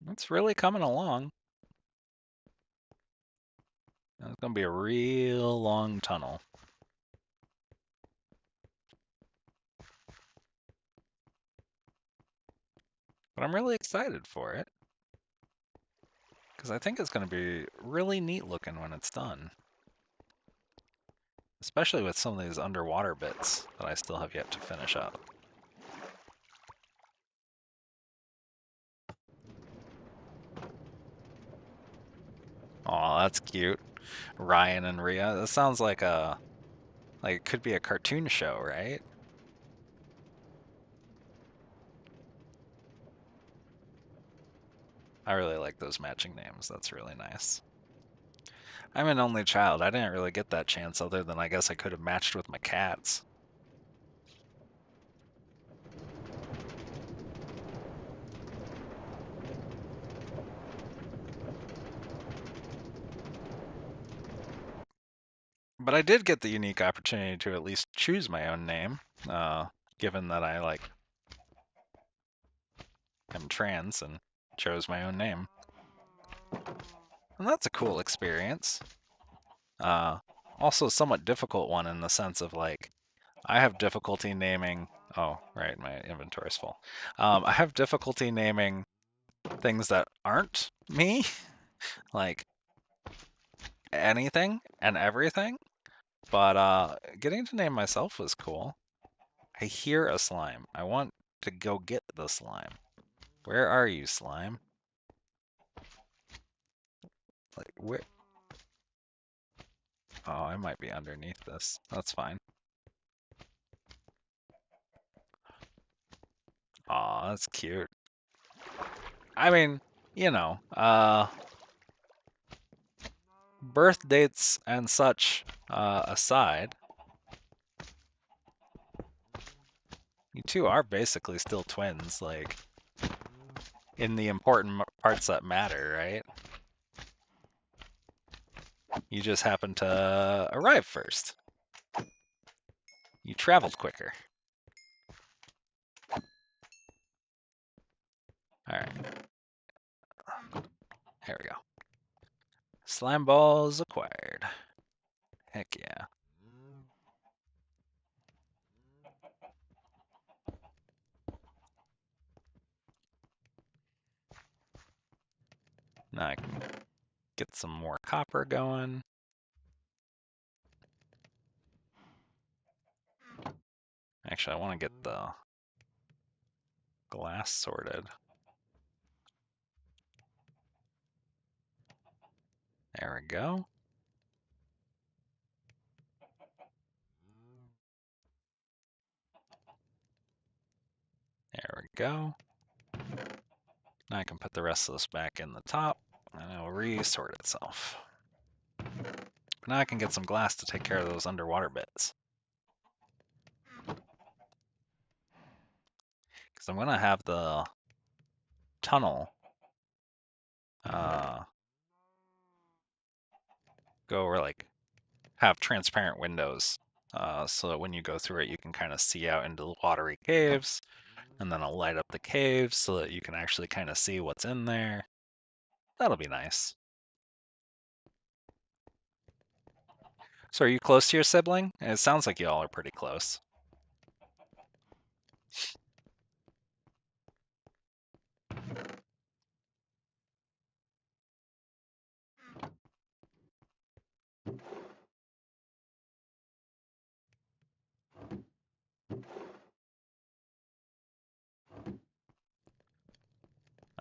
It's really coming along. It's gonna be a real long tunnel. But I'm really excited for it because I think it's gonna be really neat looking when it's done. Especially with some of these underwater bits that I still have yet to finish up. Oh, that's cute. Ryan and Rhea. That sounds like it could be a cartoon show, right? I really like those matching names. That's really nice. I'm an only child. I didn't really get that chance other than I guess I could have matched with my cats. But I did get the unique opportunity to at least choose my own name, given that I like am trans and chose my own name. And that's a cool experience. Uh, Also somewhat difficult one in the sense of like I have difficulty naming. Oh, right, my inventory's full. I have difficulty naming things that aren't me, like anything and everything. But getting to name myself was cool. I hear a slime. I want to go get the slime. Where are you, slime? Like where? Oh, I might be underneath this. That's fine. Aw, that's cute. I mean, you know, birth dates and such aside, you two are basically still twins, like, in the important parts that matter, right? You just happen to arrive first. You traveled quicker. All right. Here we go. Slime balls acquired. Heck yeah. Now I can get some more copper going. Actually, I want to get the glass sorted. There we go. There we go. Now I can put the rest of this back in the top and it'll re-sort itself. Now I can get some glass to take care of those underwater bits. Because I'm going to have the tunnel go over, like, have transparent windows so that when you go through it, you can kind of see out into the watery caves, and then I'll light up the caves so that you can actually kind of see what's in there. That'll be nice. So are you close to your sibling? It sounds like you all are pretty close.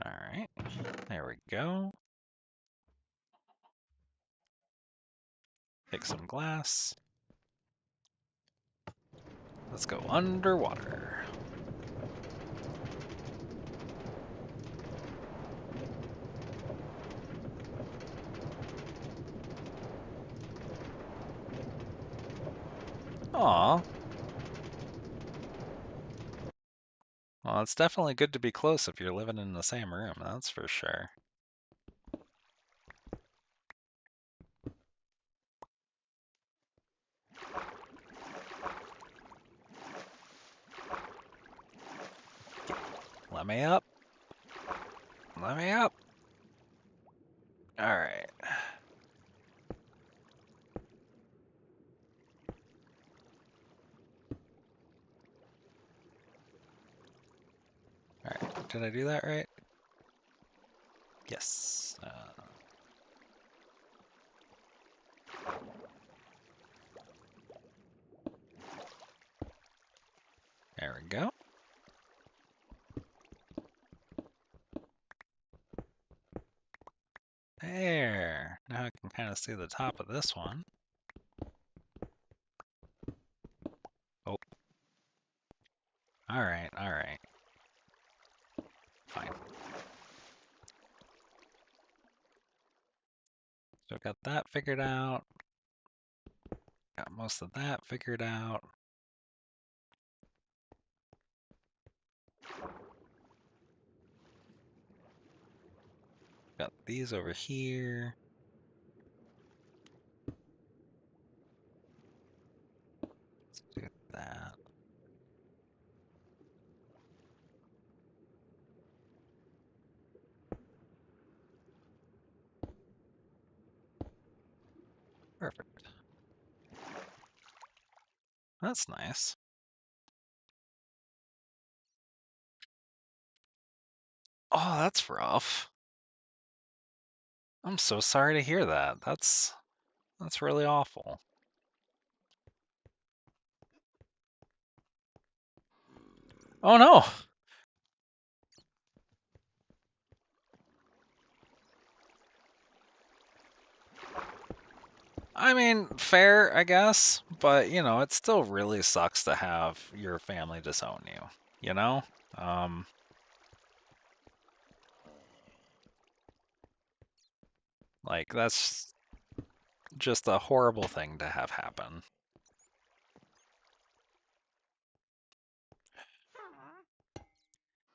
All right, there we go. Take some glass. Let's go underwater. Aw. Well, it's definitely good to be close if you're living in the same room, that's for sure. Let me up. Let me up. All right. All right. Did I do that right? Yes. There we go. There. Now I can kind of see the top of this one. Oh. All right. All right. Fine. So got that figured out. Got most of that figured out. Got these over here. Let's do that. Perfect. That's nice. Oh, that's rough. I'm so sorry to hear that. That's really awful. Oh no. I mean, fair, I guess, but you know, it still really sucks to have your family disown you, you know? Um, Like, that's just a horrible thing to have happen.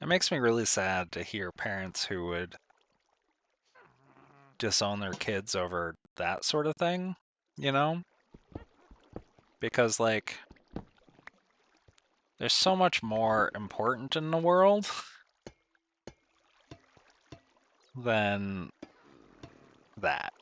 It makes me really sad to hear parents who would disown their kids over that sort of thing, you know? Because, like, there's so much more important in the world than that.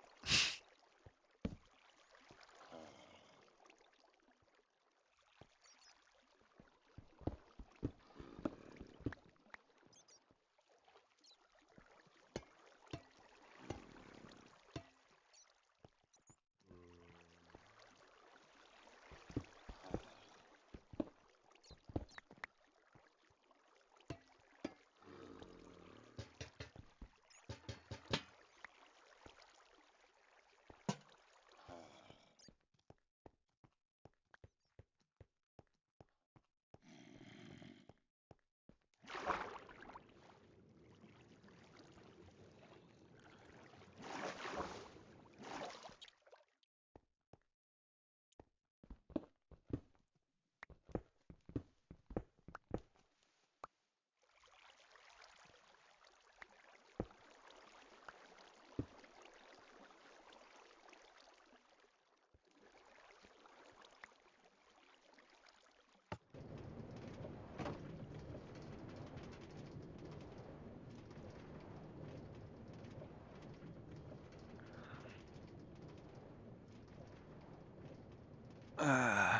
Uh,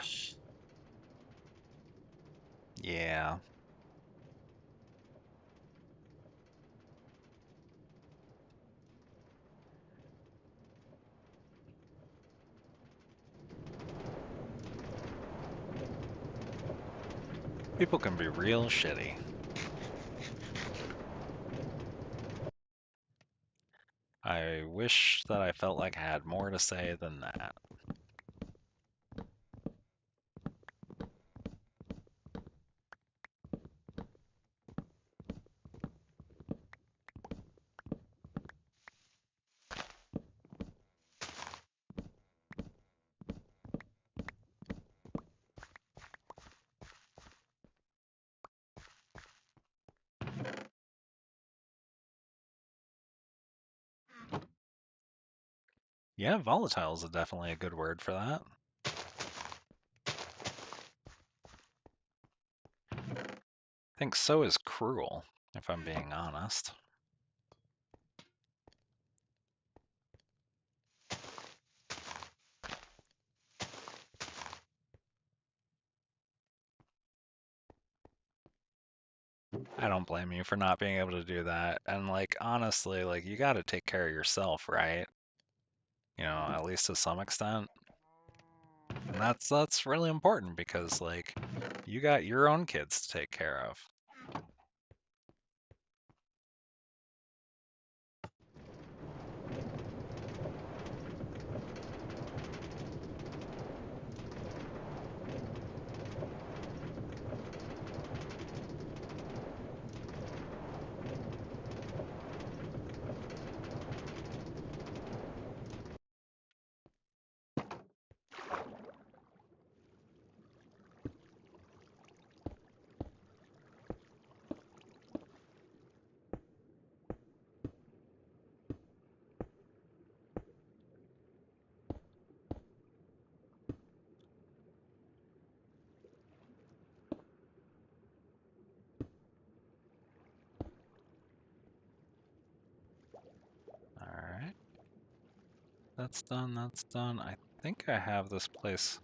yeah. People can be real shitty. I wish that I felt like I had more to say than that. Yeah, volatile is definitely a good word for that. I think so is cruel, if I'm being honest. I don't blame you for not being able to do that. And like honestly, like you got to take care of yourself, right? You know, at least to some extent. And that's really important because like you got your own kids to take care of. All right. That's done. That's done. I think I have this place.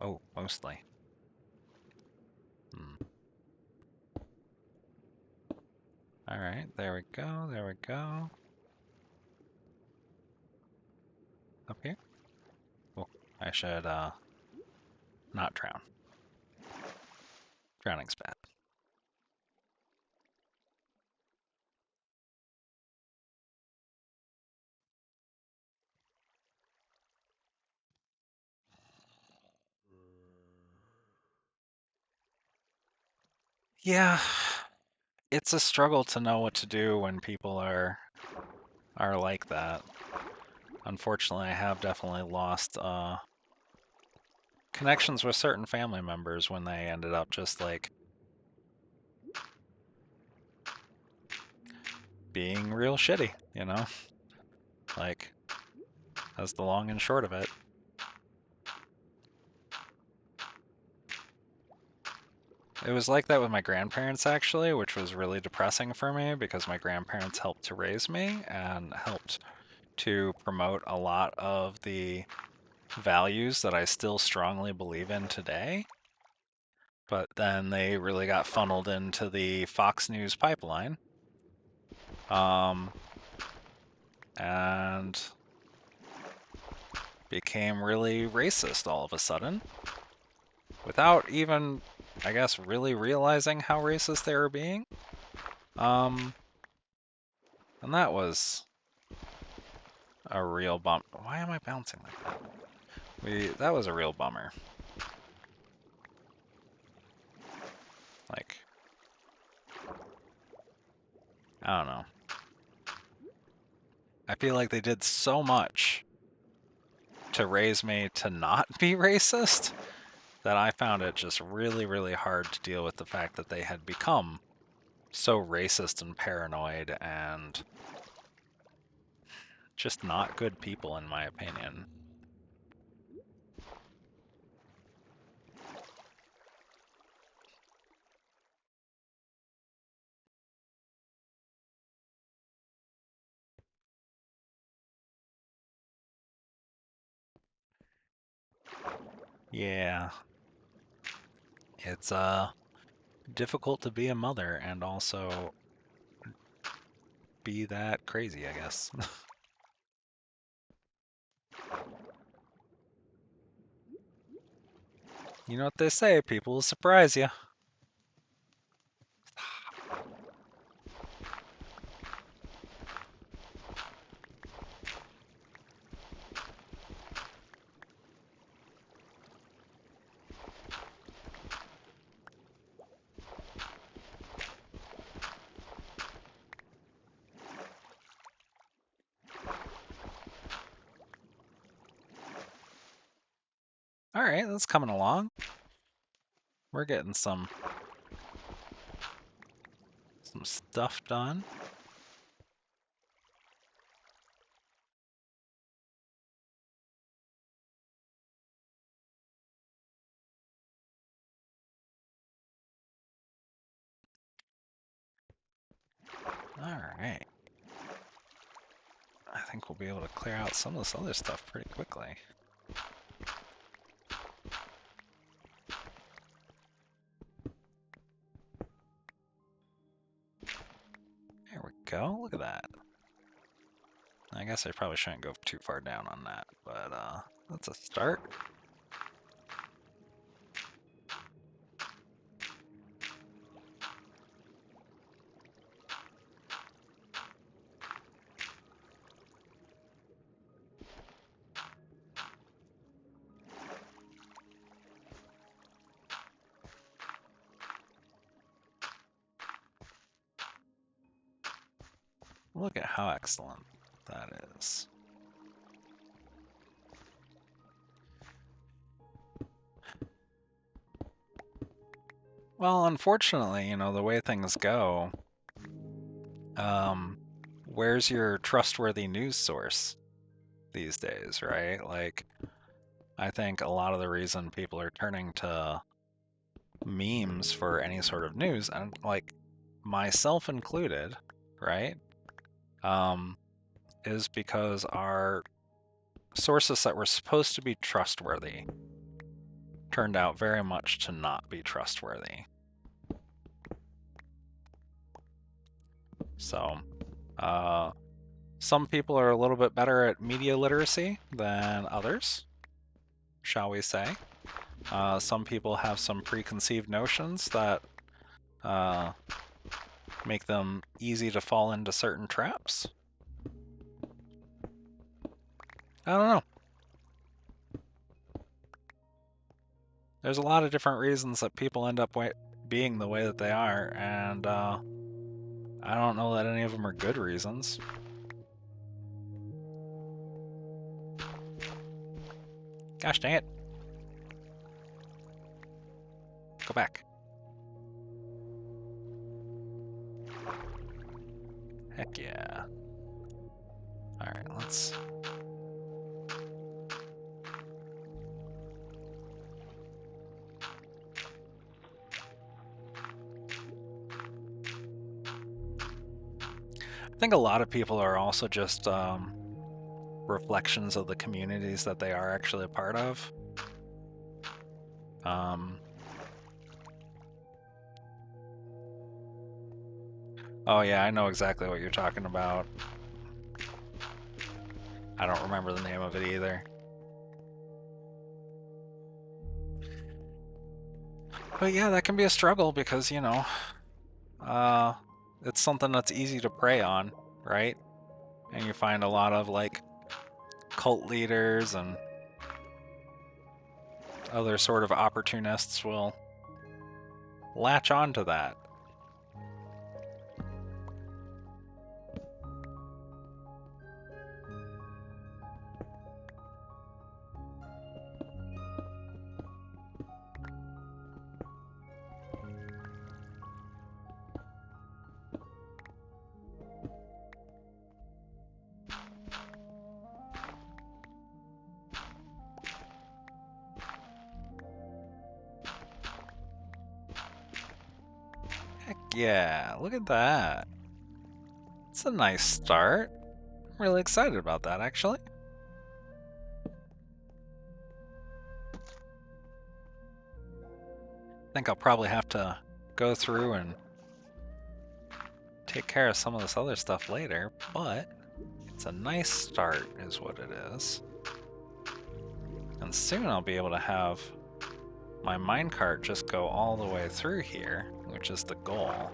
Oh, mostly. Hmm. All right. There we go. There we go. Up here. Oh, I should not drown. Drowning's bad. Yeah, it's a struggle to know what to do when people are are like that. Unfortunately, I have definitely lost connections with certain family members when they ended up just like being real shitty, you know? Like, that's the long and short of it. It was like that with my grandparents, actually, which was really depressing for me because my grandparents helped to raise me and helped to promote a lot of the values that I still strongly believe in today. But then they really got funneled into the Fox News pipeline. And became really racist all of a sudden without even, I guess, really realizing how racist they were being. And that was a real bump. Why am I bouncing like that? That was a real bummer. Like, I don't know. I feel like they did so much to raise me to not be racist that I found it just really, really hard to deal with the fact that they had become so racist and paranoid and just not good people, in my opinion. Yeah, it's difficult to be a mother and also be that crazy, I guess. You know what they say, people will surprise you. All right, that's coming along. We're getting some stuff done. All right. I think we'll be able to clear out some of this other stuff pretty quickly. There we go. Look at that. I guess I probably shouldn't go too far down on that, but that's a start. Look at how excellent that is. Well, unfortunately, the way things go, where's your trustworthy news source these days, right? Like, I think a lot of the reason people are turning to memes for any sort of news, and like myself included, right? Um, is because our sources that were supposed to be trustworthy turned out very much to not be trustworthy. So, some people are a little bit better at media literacy than others, shall we say. Some people have some preconceived notions that make them easy to fall into certain traps. I don't know. There's a lot of different reasons that people end up being the way that they are, and I don't know that any of them are good reasons. Gosh dang it. Go back. Heck yeah. Alright, let's... I think a lot of people are also just reflections of the communities that they are actually a part of. Oh yeah, I know exactly what you're talking about. I don't remember the name of it either. But yeah, that can be a struggle because, you know, it's something that's easy to prey on, right? And you find a lot of like cult leaders and other sort of opportunists will latch onto that. Heck yeah, look at that. It's a nice start. I'm really excited about that, actually. I think I'll probably have to go through and take care of some of this other stuff later, but it's a nice start is what it is. And soon I'll be able to have my minecart just go all the way through here, which is the goal.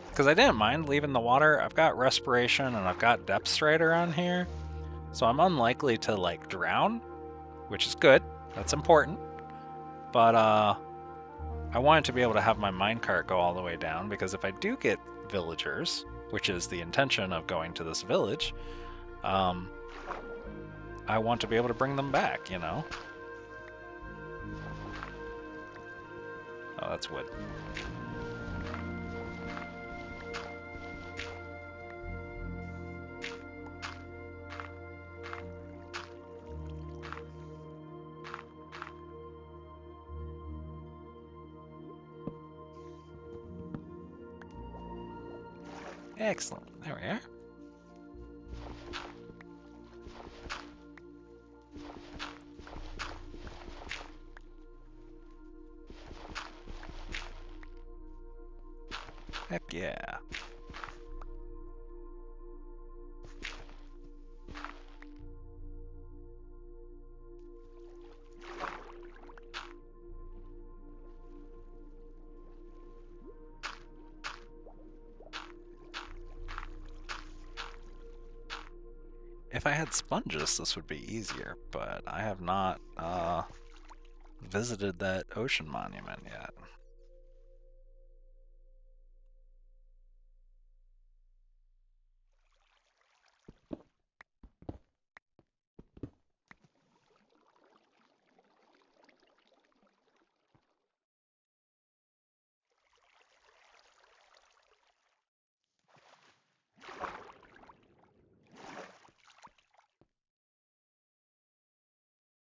Because I didn't mind leaving the water. I've got respiration and I've got depth strider on here, so I'm unlikely to like drown, which is good. That's important. But I wanted to be able to have my minecart go all the way down, because if I do get villagers, which is the intention of going to this village, I want to be able to bring them back, you know? Oh, that's wood. Excellent. There we are. Heck yeah. If I had sponges, this would be easier, but I have not visited that ocean monument yet.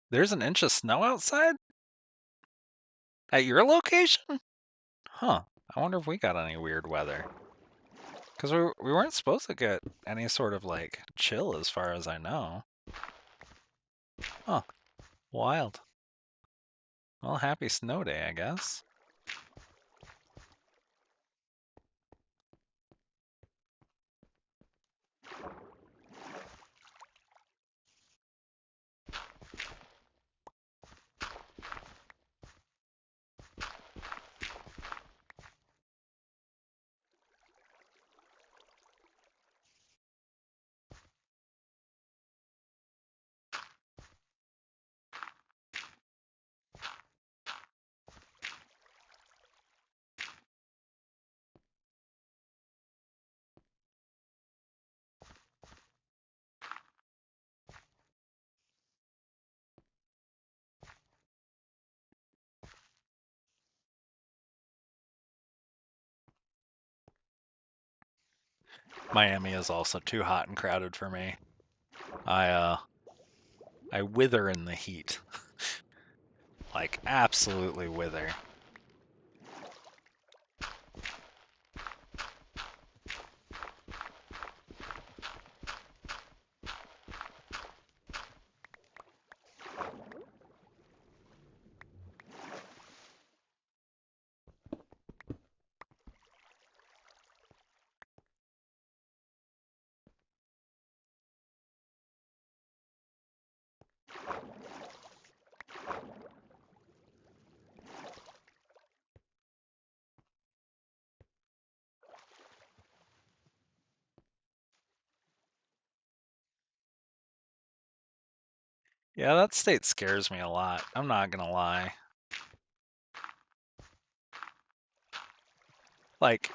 There's an inch of snow outside? At your location? Huh. I wonder if we got any weird weather. Because we weren't supposed to get any sort of like chill as far as I know. Huh. Wild. Well, happy snow day, I guess. Miami is also too hot and crowded for me. I I wither in the heat. Like absolutely wither. Yeah, that state scares me a lot. I'm not gonna lie. Like,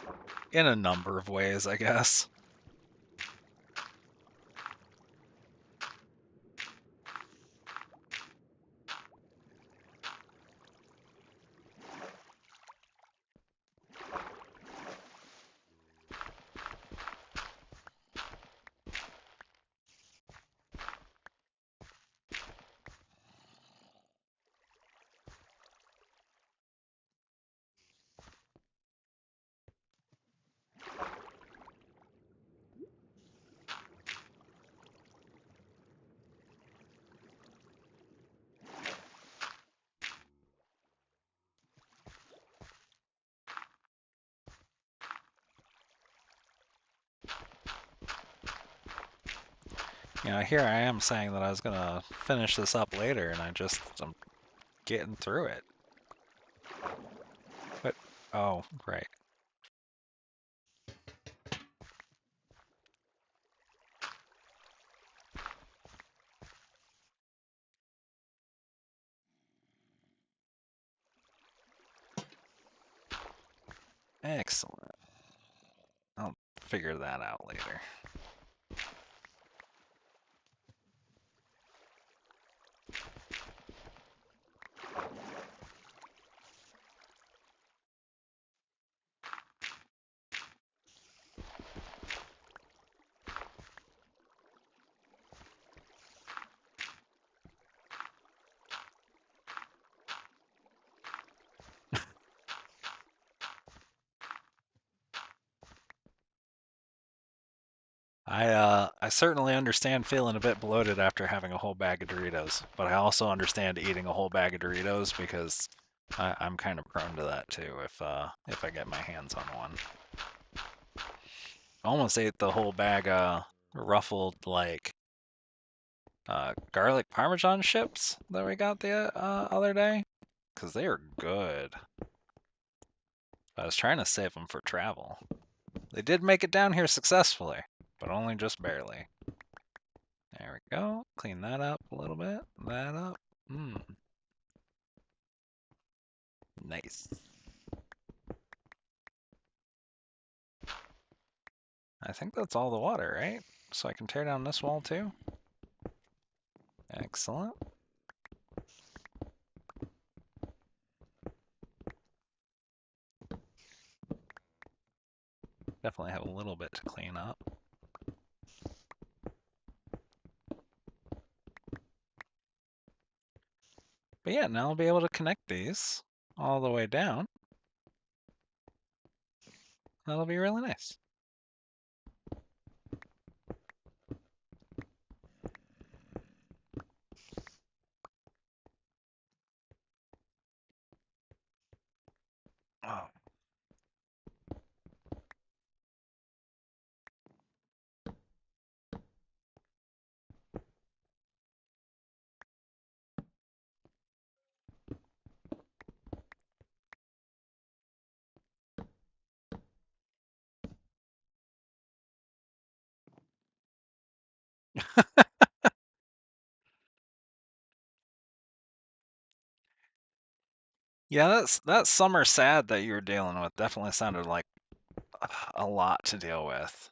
in a number of ways, I guess. You know, here I am saying that I was gonna finish this up later, and I'm getting through it. But, oh, right. Excellent. I'll figure that out later. I certainly understand feeling a bit bloated after having a whole bag of Doritos, but I also understand eating a whole bag of Doritos because I'm kind of prone to that too if I get my hands on one. Almost ate the whole bag of ruffled like garlic parmesan chips that we got the other day because they are good. I was trying to save them for travel. They did make it down here successfully, but only just barely. There we go. Clean that up a little bit. That up. Mmm. Nice. I think that's all the water, right? So I can tear down this wall too. Excellent. Definitely have a little bit to clean up. But yeah, now I'll be able to connect these all the way down. That'll be really nice. Oh. Yeah, that summer sad that you were dealing with definitely sounded like a lot to deal with.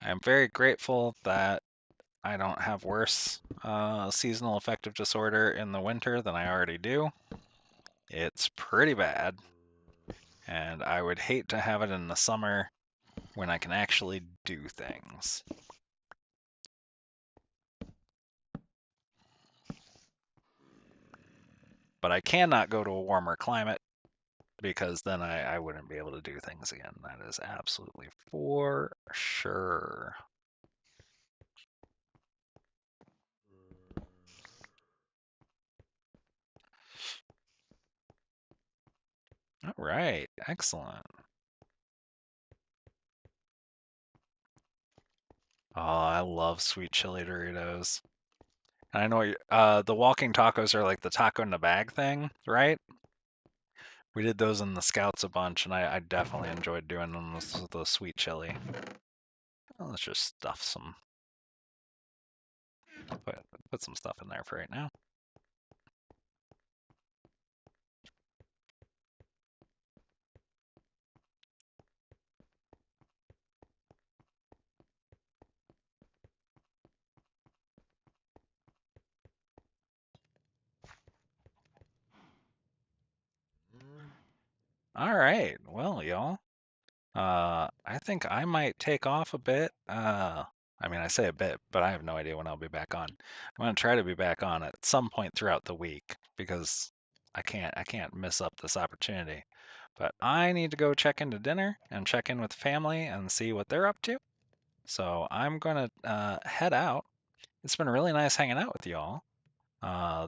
I'm very grateful that I don't have worse seasonal affective disorder in the winter than I already do. It's pretty bad. And I would hate to have it in the summer when I can actually do things. But I cannot go to a warmer climate because then I wouldn't be able to do things again. That is absolutely for sure. All right, excellent. Oh, I love sweet chili Doritos. And I know the walking tacos are like the taco in the bag thing, right? We did those in the Scouts a bunch, and I definitely enjoyed doing them with the sweet chili. Well, let's just stuff some, put, put some stuff in there for right now. All right, well, y'all, I think I might take off a bit. I mean, I say a bit, but I have no idea when I'll be back on. I'm gonna try to be back on at some point throughout the week because I can't miss up this opportunity. But I need to go check into dinner and check in with family and see what they're up to. So I'm gonna head out. It's been really nice hanging out with y'all.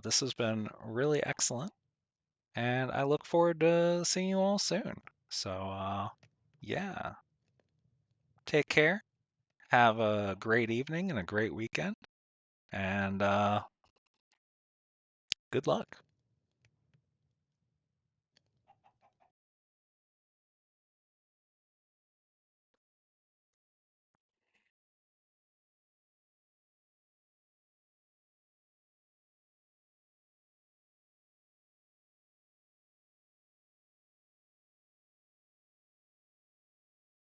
This has been really excellent, and I look forward to seeing you all soon. So, yeah, take care. Have a great evening and a great weekend, and good luck.